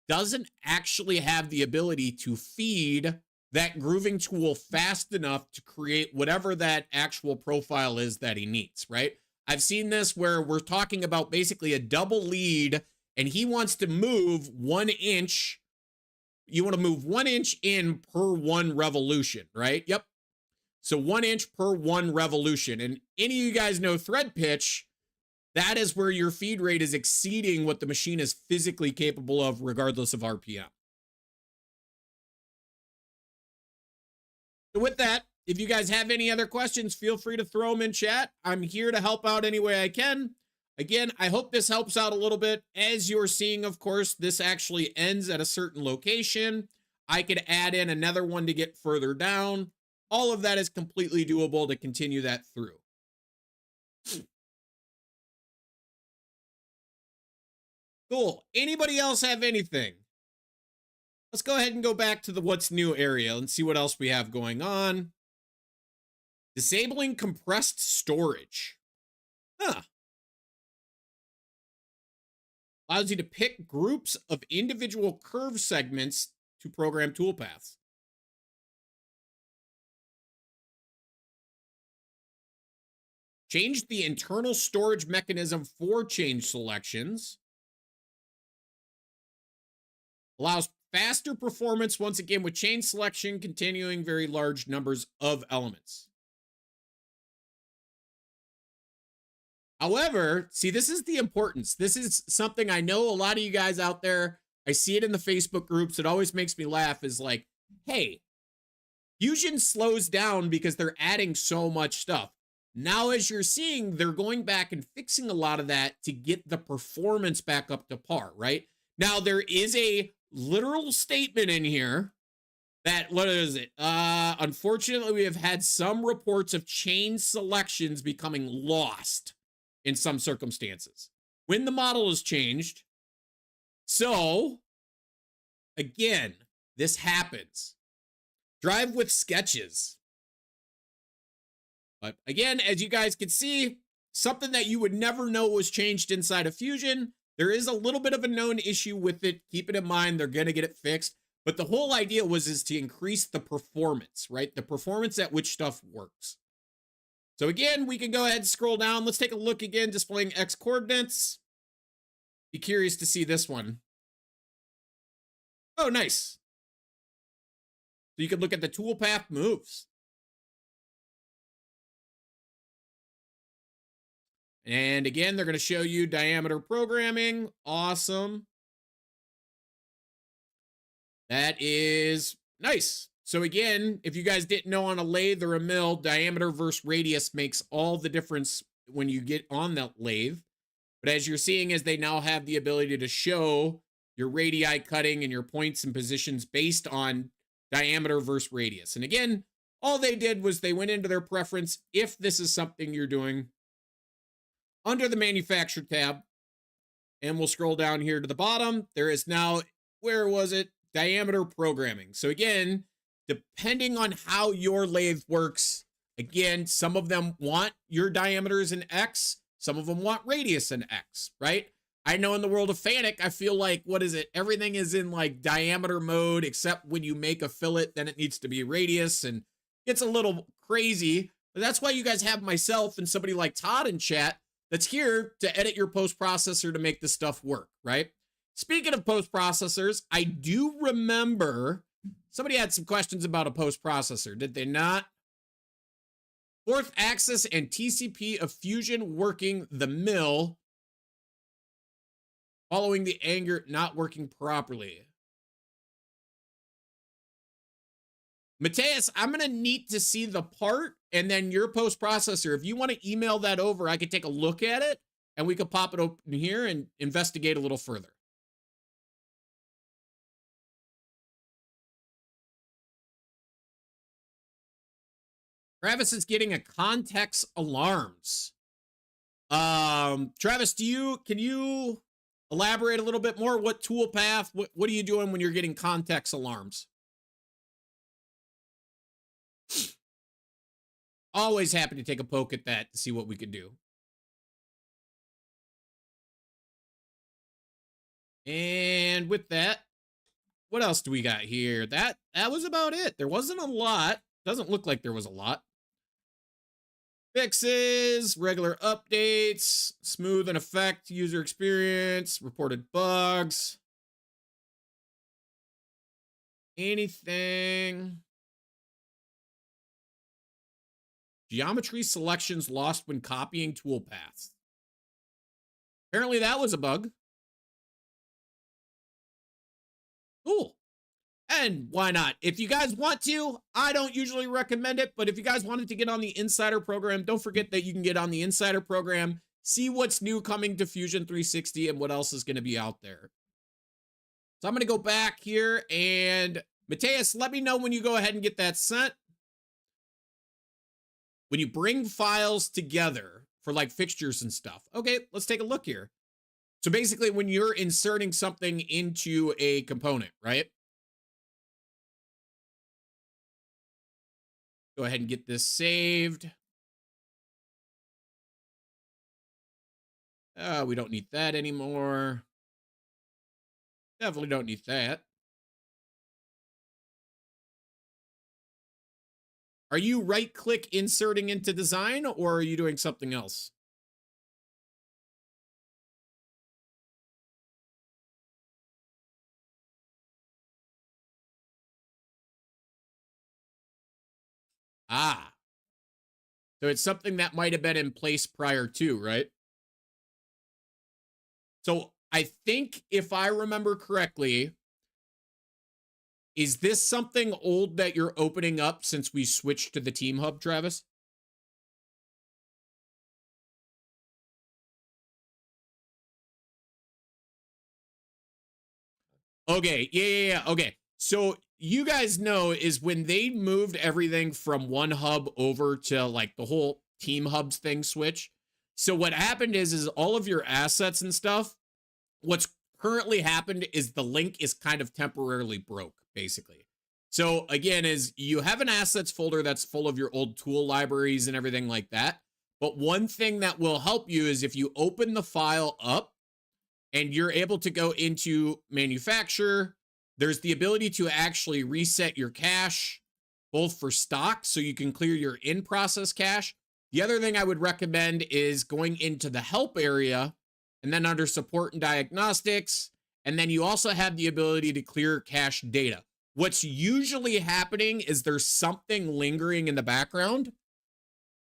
doesn't actually have the ability to feed that grooving tool fast enough to create whatever that actual profile is that he needs, right? I've seen this where we're talking about basically a double lead and he wants to move 1 inch. You want to move 1 inch in per 1 revolution, right? Yep. So 1 inch per 1 revolution. And any of you guys know thread pitch, that is where your feed rate is exceeding what the machine is physically capable of regardless of RPM. So with that, if you guys have any other questions, feel free to throw them in chat. I'm here to help out any way I can. Again, I hope this helps out a little bit. As you're seeing, of course, this actually ends at a certain location. I could add in another one to get further down. All of that is completely doable to continue that through. Cool. Anybody else have anything? Let's go ahead and go back to the what's new area and see what else we have going on. Disabling compressed storage. Huh. Allows you to pick groups of individual curve segments to program toolpaths. Change the internal storage mechanism for change selections. Allows faster performance once again with chain selection, continuing very large numbers of elements. However, see, this is the importance. This is something I know a lot of you guys out there, I see it in the Facebook groups. It always makes me laugh is like, hey, Fusion slows down because they're adding so much stuff. Now, as you're seeing, they're going back and fixing a lot of that to get the performance back up to par, right? Now, there is a literal statement in here that, what is it? Unfortunately, we have had some reports of chain selections becoming lost in some circumstances when the model is changed. So, again, this happens. Drive with sketches. But again, as you guys can see, something that you would never know was changed inside of Fusion. There is a little bit of a known issue with it. Keep it in mind, they're going to get it fixed. But the whole idea is to increase the performance, right? The performance at which stuff works. So again, we can go ahead and scroll down. Let's take a look again, displaying X coordinates. Be curious to see this one. Oh, nice. So you can look at the toolpath moves. And again, they're going to show you diameter programming. Awesome. That is nice. So again, if you guys didn't know, on a lathe or a mill, diameter versus radius makes all the difference when you get on that lathe. But as you're seeing, as they now have the ability to show your radii cutting and your points and positions based on diameter versus radius. And again, all they did was they went into their preference. If this is something you're doing, under the manufacturer tab, and we'll scroll down here to the bottom, there is now, where was it? Diameter programming. So again, depending on how your lathe works, again, some of them want your diameters in X, some of them want radius in X, right? I know in the world of Fanuc, I feel like, what is it? Everything is in like diameter mode, except when you make a fillet, then it needs to be radius, and it's a little crazy. But that's why you guys have myself and somebody like Todd in chat that's here to edit your post-processor to make this stuff work, right? Speaking of post-processors, I do remember somebody had some questions about a post-processor, did they not? Fourth axis and TCP of Fusion working the mill following the anger not working properly. Mateus, I'm going to need to see the part and then your post-processor. If you want to email that over, I could take a look at it and we could pop it open here and investigate a little further. Travis is getting a context alarms. Travis, can you elaborate a little bit more? What toolpath, what are you doing when you're getting context alarms? Always happy to take a poke at that to see what we could do. And with that, what else do we got here? That was about it. There wasn't a lot. Doesn't look like there was a lot. Fixes, regular updates, smooth and effect user experience, reported bugs. Anything. Geometry selections lost when copying toolpaths. Apparently that was a bug. Cool. And why not? If you guys want to, I don't usually recommend it, but if you guys wanted to get on the Insider program, don't forget that you can get on the Insider program, see what's new coming to Fusion 360 and what else is going to be out there. So I'm going to go back here and Mateus, let me know when you go ahead and get that sent. When you bring files together for like fixtures and stuff. Okay, let's take a look here. So basically when you're inserting something into a component, right? Go ahead and get this saved. We don't need that anymore. Definitely don't need that. Are you right-click inserting into design, or are you doing something else? Ah. So it's something that might have been in place prior to, right? So I think if I remember correctly, Is this something old that you're opening up since we switched to the Team Hub, Travis? Okay, yeah. Okay, so you guys know is when they moved everything from one hub over to like the whole Team Hubs thing switch. So what happened is all of your assets and stuff, what's currently happened is the link is kind of temporarily broke, basically. So again, is you have an assets folder that's full of your old tool libraries and everything like that. But one thing that will help you is if you open the file up and you're able to go into manufacture, there's the ability to actually reset your cache, both for stock, so you can clear your in-process cache. The other thing I would recommend is going into the help area and then under support and diagnostics. And then you also have the ability to clear cache data. What's usually happening is there's something lingering in the background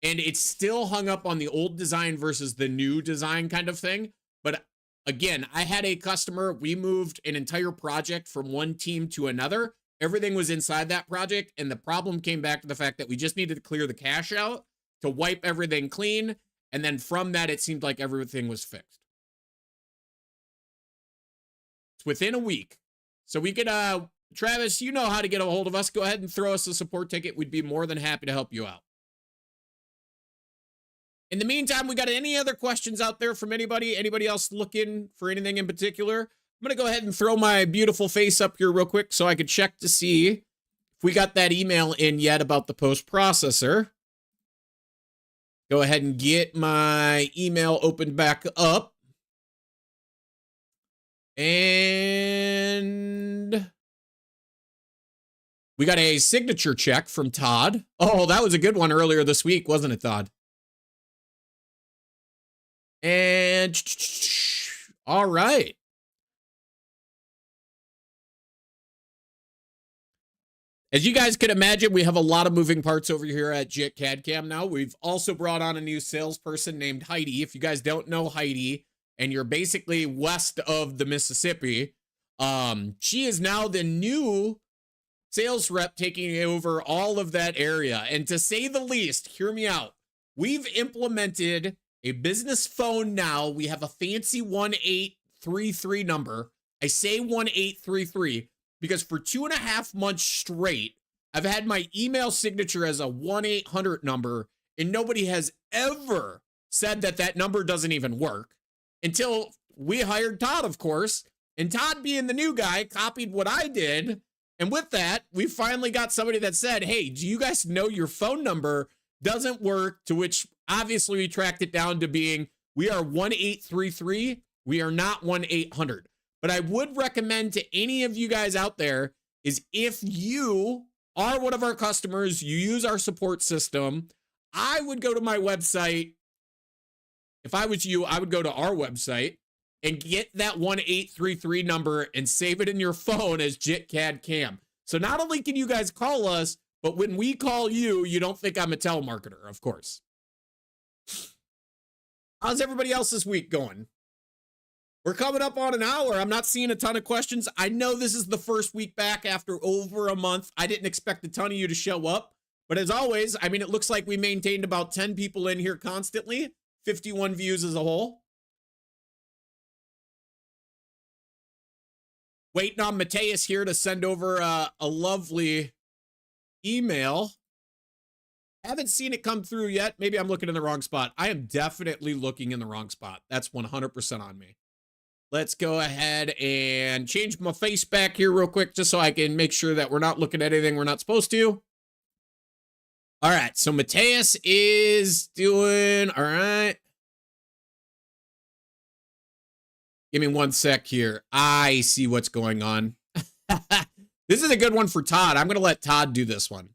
and it's still hung up on the old design versus the new design kind of thing. But again, I had a customer, we moved an entire project from one team to another. Everything was inside that project. And the problem came back to the fact that we just needed to clear the cache out to wipe everything clean. And then from that, it seemed like everything was fixed. It's within a week. So we could, Travis, you know how to get a hold of us. Go ahead and throw us a support ticket. We'd be more than happy to help you out. In the meantime, we got any other questions out there from anybody? Anybody else looking for anything in particular? I'm going to go ahead and throw my beautiful face up here real quick so I could check to see if we got that email in yet about the post processor. Go ahead and get my email opened back up. And we got a signature check from Todd. Oh, that was a good one earlier this week, wasn't it, Todd? And all right. As you guys can imagine, we have a lot of moving parts over here at jitcadcam now. We've also brought on a new salesperson named Heidi. If you guys don't know Heidi, and you're basically west of the Mississippi, she is now the new sales rep taking over all of that area. And to say the least, hear me out. We've implemented a business phone now. We have a fancy 1833 number. I say 1833 because for 2.5 months straight, I've had my email signature as a 1-800 number, and nobody has ever said that that number doesn't even work until we hired Todd, of course. And Todd, being the new guy, copied what I did. And with that, we finally got somebody that said, hey, do you guys know your phone number doesn't work? To which obviously we tracked it down to being, we are 1833. We are not 1-800. But I would recommend to any of you guys out there is if you are one of our customers, you use our support system, I would go to my website. If I was you, I would go to our website and get that 1833 number and save it in your phone as jitcadcam. So not only can you guys call us, but when we call you, you don't think I'm a telemarketer, of course. How's everybody else's week going? We're coming up on an hour. I'm not seeing a ton of questions. I know this is the first week back after over a month. I didn't expect a ton of you to show up. But as always, I mean, it looks like we maintained about 10 people in here constantly. 51 views as a whole. Waiting on Mateus here to send over a lovely email. Haven't seen it come through yet. Maybe I'm looking in the wrong spot. I am definitely looking in the wrong spot. That's 100% on me. Let's go ahead and change my face back here real quick just so I can make sure that we're not looking at anything we're not supposed to. All right, so Mateus is doing all right. Give me 1 sec here. I see what's going on. This is a good one for Todd. I'm going to let Todd do this one.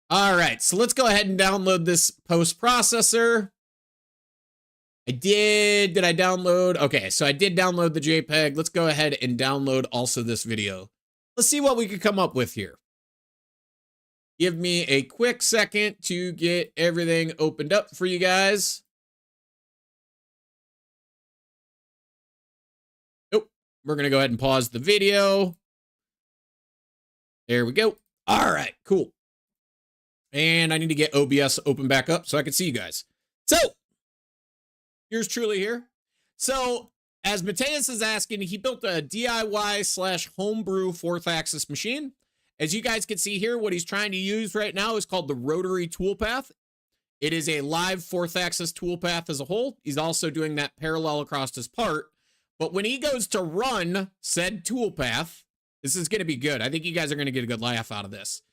All right, so let's go ahead and download this post processor. Did I download? Okay, so I did download the JPEG. Let's go ahead and download also this video. Let's see what we could come up with here. Give me a quick second to get everything opened up for you guys. We're going to go ahead and pause the video. There we go. All right, cool. And I need to get OBS open back up so I can see you guys. So, yours truly here. So, as Mateus is asking, he built a DIY/homebrew 4th axis machine. As you guys can see here, what he's trying to use right now is called the rotary toolpath. It is a live 4th axis toolpath as a whole. He's also doing that parallel across his part. But when he goes to run said toolpath, this is going to be good. I think you guys are going to get a good laugh out of this.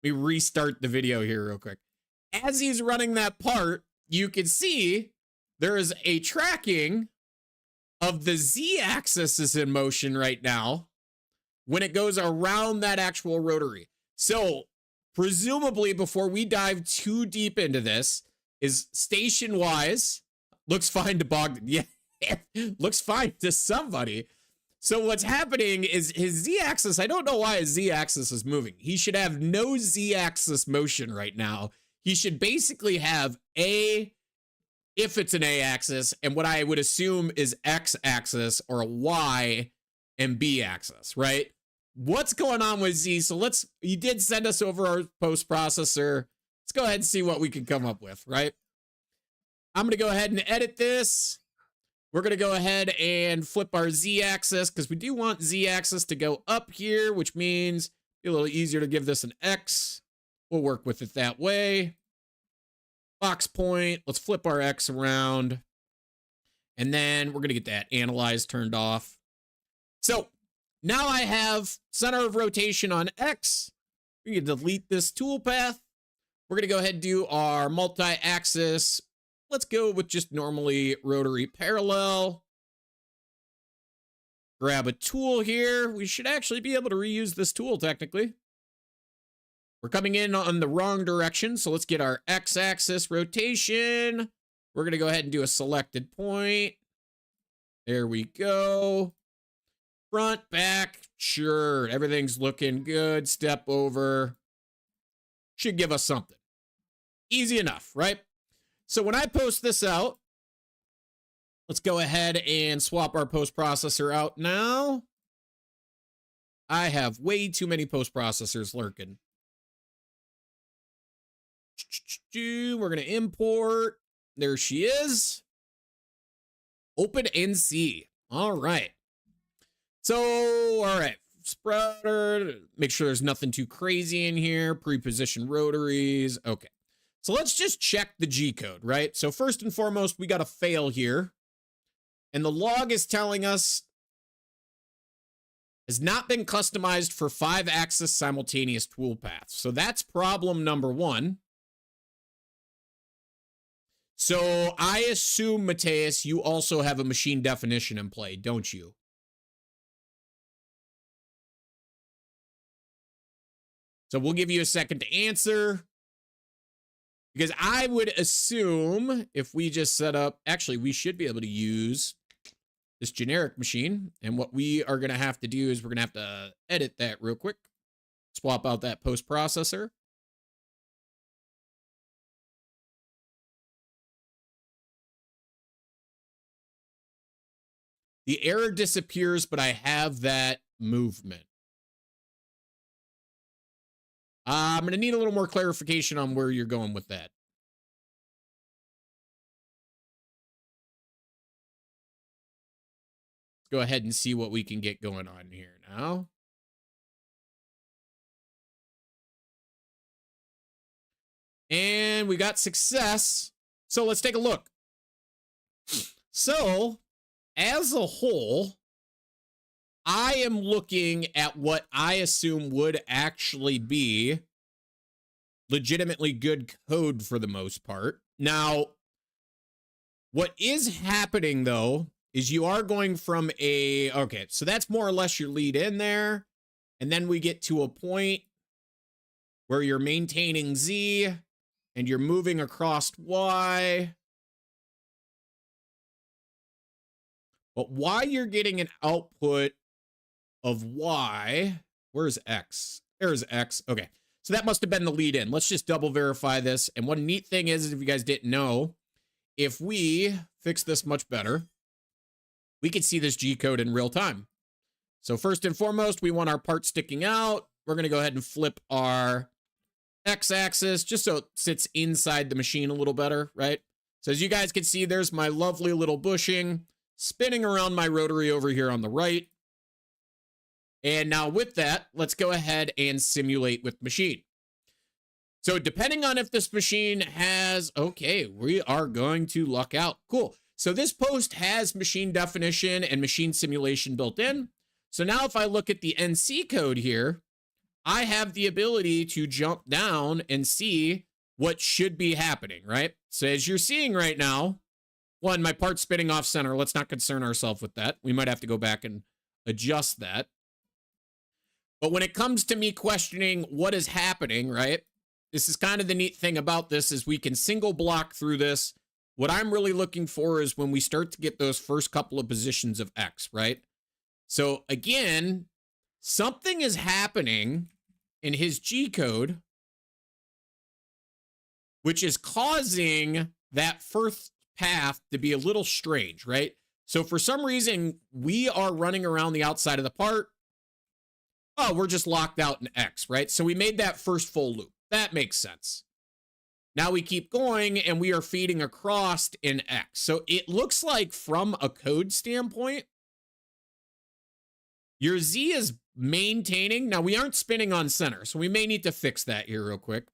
Let me restart the video here real quick. As he's running that part, you can see there is a tracking of the Z-axis is in motion right now when it goes around that actual rotary. So presumably before we dive too deep into this, is station-wise, looks fine to Bogdan. Yeah, looks fine to somebody. So what's happening is his Z-axis, I don't know why his Z-axis is moving. He should have no Z-axis motion right now. He should basically have A, if it's an A-axis, and what I would assume is X-axis or a Y and B-axis, right? What's going on with Z? So you did send us over our post-processor. Let's go ahead and see what we can come up with, right? I'm going to go ahead and edit this. We're going to go ahead and flip our Z-axis because we do want Z-axis to go up here, which means it'll be a little easier to give this an X. We'll work with it that way. Box point. Let's flip our X around. And then we're going to get that analyze turned off. So now I have center of rotation on X. We can delete this toolpath. We're going to go ahead and do our multi-axis. Let's go with just normally rotary parallel. Grab a tool here. We should actually be able to reuse this tool technically. We're coming in on the wrong direction, so let's get our X-axis rotation. We're going to go ahead and do a selected point. There we go. Front, back, sure. Everything's looking good. Step over. Should give us something. Easy enough, right? So when I post this out, let's go ahead and swap our post-processor out now. I have way too many post-processors lurking. We're going to import. There she is. Open NC. All right. So, all right. Sprouter. Make sure there's nothing too crazy in here. Pre-positioned rotaries. Okay. So let's just check the G code, right? So first and foremost, we got a fail here. And the log is telling us has not been customized for 5-axis simultaneous toolpaths. So that's problem number 1. So I assume, Mateus, you also have a machine definition in play, don't you? So we'll give you a second to answer. Because I would assume if we just set up, actually, we should be able to use this generic machine. And what we are going to have to do is we're going to have to edit that real quick. Swap out that post processor. The error disappears, but I have that movement. I'm going to need a little more clarification on where you're going with that. Let's go ahead and see what we can get going on here now. And we got success. So let's take a look. So as a whole, I am looking at what I assume would actually be legitimately good code for the most part. Now, what is happening though, is you are going from okay, so that's more or less your lead in there. And then we get to a point where you're maintaining Z and you're moving across Y. But why you're getting an output of Y, where's X? There's X. Okay, so that must have been the lead in. Let's just double verify this. And one neat thing is, if you guys didn't know, if we fix this much better, we can see this G code in real time. So first and foremost, we want our part sticking out. We're going to go ahead and flip our x-axis just so it sits inside the machine a little better, right? So as you guys can see, there's my lovely little bushing spinning around my rotary over here on the right. And now with that, let's go ahead and simulate with machine. So depending on if this machine has, okay, we are going to luck out. Cool. So this post has machine definition and machine simulation built in. So now if I look at the NC code here, I have the ability to jump down and see what should be happening, right? So as you're seeing right now, one, my part's spinning off center. Let's not concern ourselves with that. We might have to go back and adjust that. But when it comes to me questioning what is happening, right? This is kind of the neat thing about this is we can single block through this. What I'm really looking for is when we start to get those first couple of positions of X, right? So again, something is happening in his G code, which is causing that first path to be a little strange, right? So for some reason, we are running around the outside of the part. Oh, we're just locked out in X, right? So we made that first full loop. That makes sense. Now we keep going and we are feeding across in X. So it looks like from a code standpoint, your Z is maintaining. Now we aren't spinning on center, so we may need to fix that here real quick.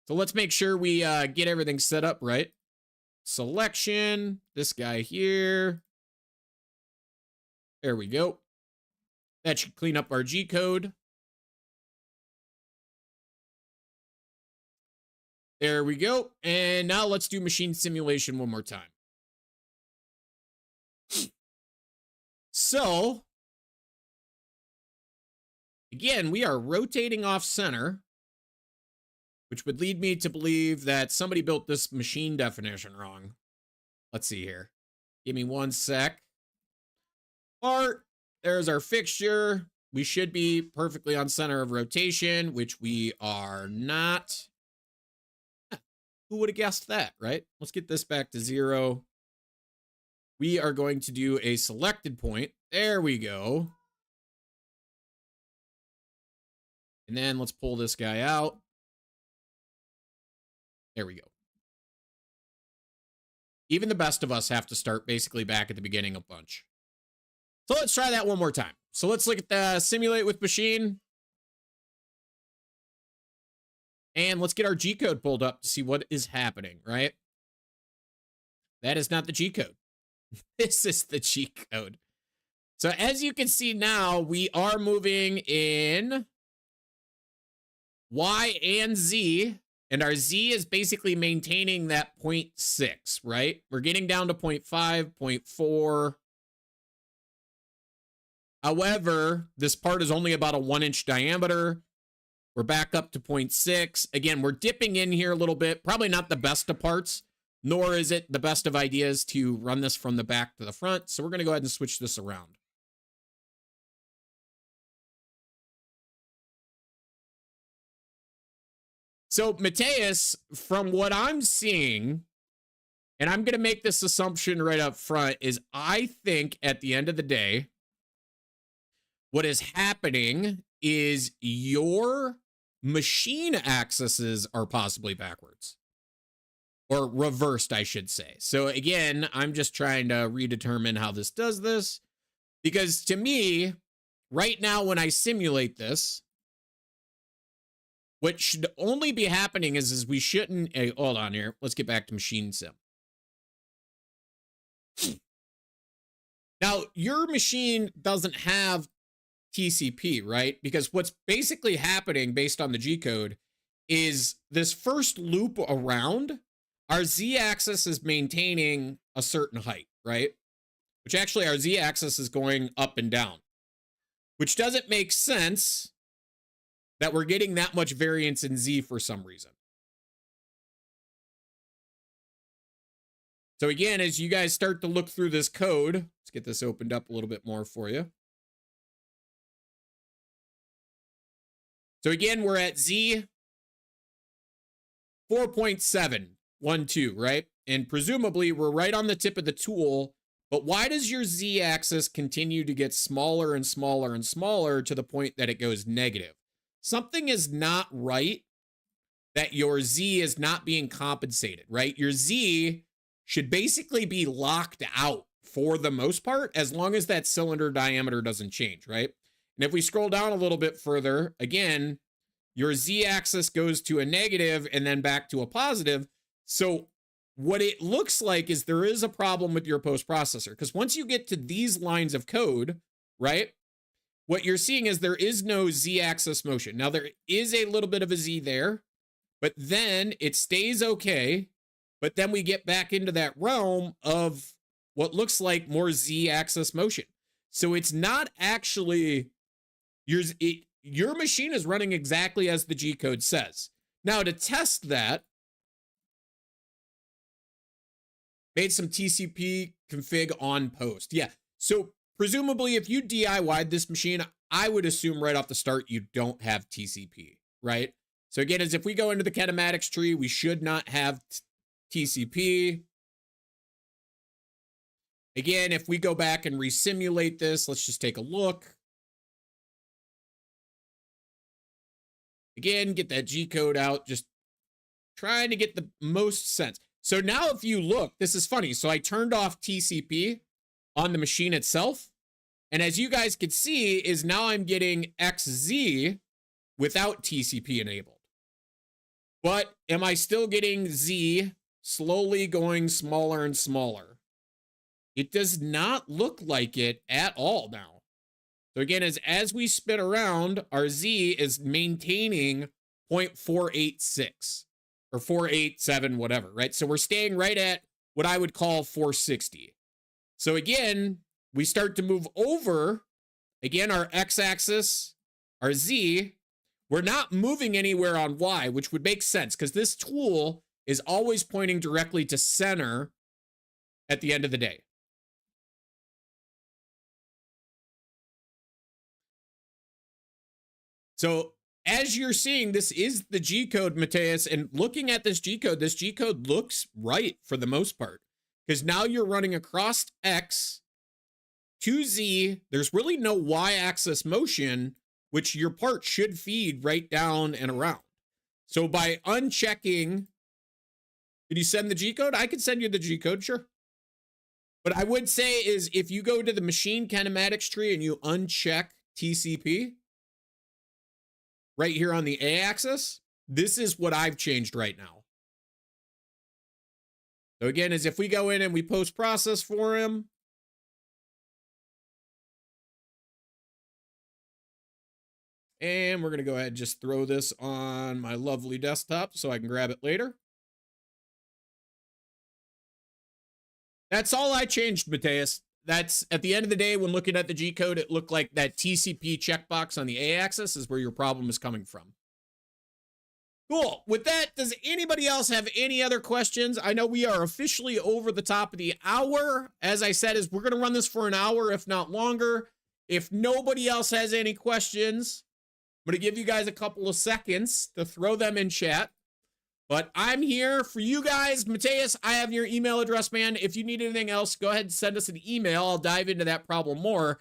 So let's make sure we get everything set up right. Selection, this guy here. There we go. That should clean up our G code. There we go. And now let's do machine simulation one more time. So, again, we are rotating off center, which would lead me to believe that somebody built this machine definition wrong. Let's see here. Give me one sec. Part, there's our fixture. We should be perfectly on center of rotation, which we are not. Who would have guessed that, right? Let's get this back to 0. We are going to do a selected point. There we go. And then let's pull this guy out. There we go. Even the best of us have to start basically back at the beginning a bunch. So let's try that one more time. So let's look at the simulate with machine. And let's get our G code pulled up to see what is happening, right? That is not the G code. This is the G code. So as you can see now, we are moving in Y and Z, and our Z is basically maintaining that 0.6, right? We're getting down to 0.5, 0.4. However, this part is only about a 1-inch diameter. We're back up to 0.6. Again, we're dipping in here a little bit. Probably not the best of parts, nor is it the best of ideas to run this from the back to the front. So we're going to go ahead and switch this around. So Mateus, from what I'm seeing, and I'm going to make this assumption right up front, is I think at the end of the day, what is happening is your machine accesses are possibly backwards. Or reversed, I should say. So again, I'm just trying to redetermine how this does this. Because to me, right now when I simulate this, what should only be happening is we shouldn't... Hey, hold on here. Let's get back to machine sim. Now, your machine doesn't have TCP, right? Because what's basically happening based on the G code is this first loop around, our Z-axis is maintaining a certain height, right? Which actually our Z-axis is going up and down, which doesn't make sense that we're getting that much variance in Z for some reason. So again, as you guys start to look through this code, let's get this opened up a little bit more for you. So again, we're at Z 4.712, right? And presumably we're right on the tip of the tool, but why does your Z-axis continue to get smaller and smaller and smaller to the point that it goes negative? Something is not right, that your Z is not being compensated, right? Your Z should basically be locked out for the most part, as long as that cylinder diameter doesn't change, right? And if we scroll down a little bit further, again, your Z-axis goes to a negative and then back to a positive. So what it looks like is there is a problem with your post-processor, because once you get to these lines of code, right, what you're seeing is there is no Z-axis motion. Now, there is a little bit of a Z there, but then it stays okay. But then we get back into that realm of what looks like more Z-axis motion. So it's not actually, your machine is running exactly as the G code says. Now, to test that, made some TCP config on post. Yeah, so presumably if you DIY'd this machine, I would assume right off the start you don't have TCP, right? So again, as if we go into the kinematics tree, we should not have TCP. Again, if we go back and resimulate this, let's just take a look. Again, get that G code out, just trying to get the most sense. So now if you look, this is funny. So I turned off TCP on the machine itself. And as you guys can see is now I'm getting XZ without TCP enabled. But am I still getting Z slowly going smaller and smaller? It does not look like it at all now. So again, as we spin around, our Z is maintaining 0.486 or 487, whatever, right? So we're staying right at what I would call 460. So again, we start to move over, again, our X-axis, our Z. We're not moving anywhere on Y, which would make sense because this tool is always pointing directly to center at the end of the day. So as you're seeing, this is the G code, Mateus, and looking at this G code looks right for the most part, because now you're running across X to Z. There's really no Y-axis motion, which your part should feed right down and around. So by unchecking, did you send the G code? I could send you the G code, sure. But I would say is if you go to the machine kinematics tree and you uncheck TCP, right here on the A axis, this is what I've changed right now. So again, as if we go in and we post process for him, and we're going to go ahead and just throw this on my lovely desktop so I can grab it later. That's all I changed, Mateus. That's at the end of the day, when looking at the G code, it looked like that TCP checkbox on the A axis is where your problem is coming from. Cool. With that, does anybody else have any other questions? I know we are officially over the top of the hour. As I said, we're going to run this for an hour, if not longer. If nobody else has any questions, I'm going to give you guys a couple of seconds to throw them in chat. But I'm here for you guys. Mateus, I have your email address, man. If you need anything else, go ahead and send us an email. I'll dive into that problem more.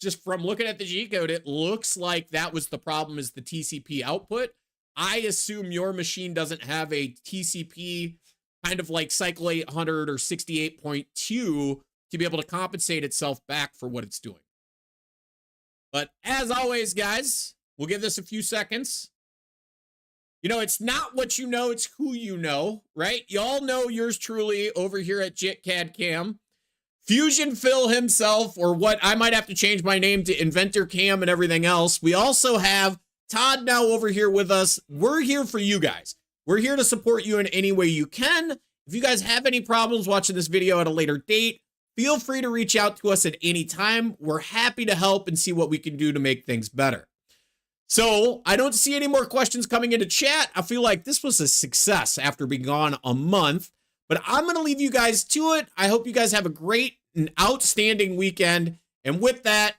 Just from looking at the G code, it looks like that was the problem, is the TCP output. I assume your machine doesn't have a TCP kind of like cycle 800 or 68.2 to be able to compensate itself back for what it's doing. But as always, guys, we'll give this a few seconds. You know, it's not what you know, it's who you know, right? Y'all know yours truly over here at jitcadcam. Fusion Phil himself, or what I might have to change my name to Inventor CAM and everything else. We also have Todd now over here with us. We're here for you guys. We're here to support you in any way you can. If you guys have any problems watching this video at a later date, feel free to reach out to us at any time. We're happy to help and see what we can do to make things better. So I don't see any more questions coming into chat. I feel like this was a success after being gone a month, but I'm going to leave you guys to it. I hope you guys have a great and outstanding weekend. And with that,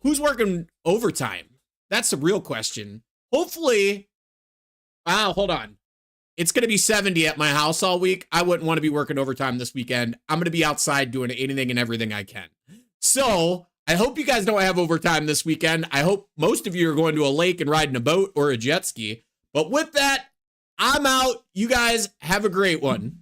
who's working overtime? That's the real question. Hopefully, hold on. It's going to be 70 at my house all week. I wouldn't want to be working overtime this weekend. I'm going to be outside doing anything and everything I can. So I hope you guys don't have overtime this weekend. I hope most of you are going to a lake and riding a boat or a jet ski. But with that, I'm out. You guys have a great one.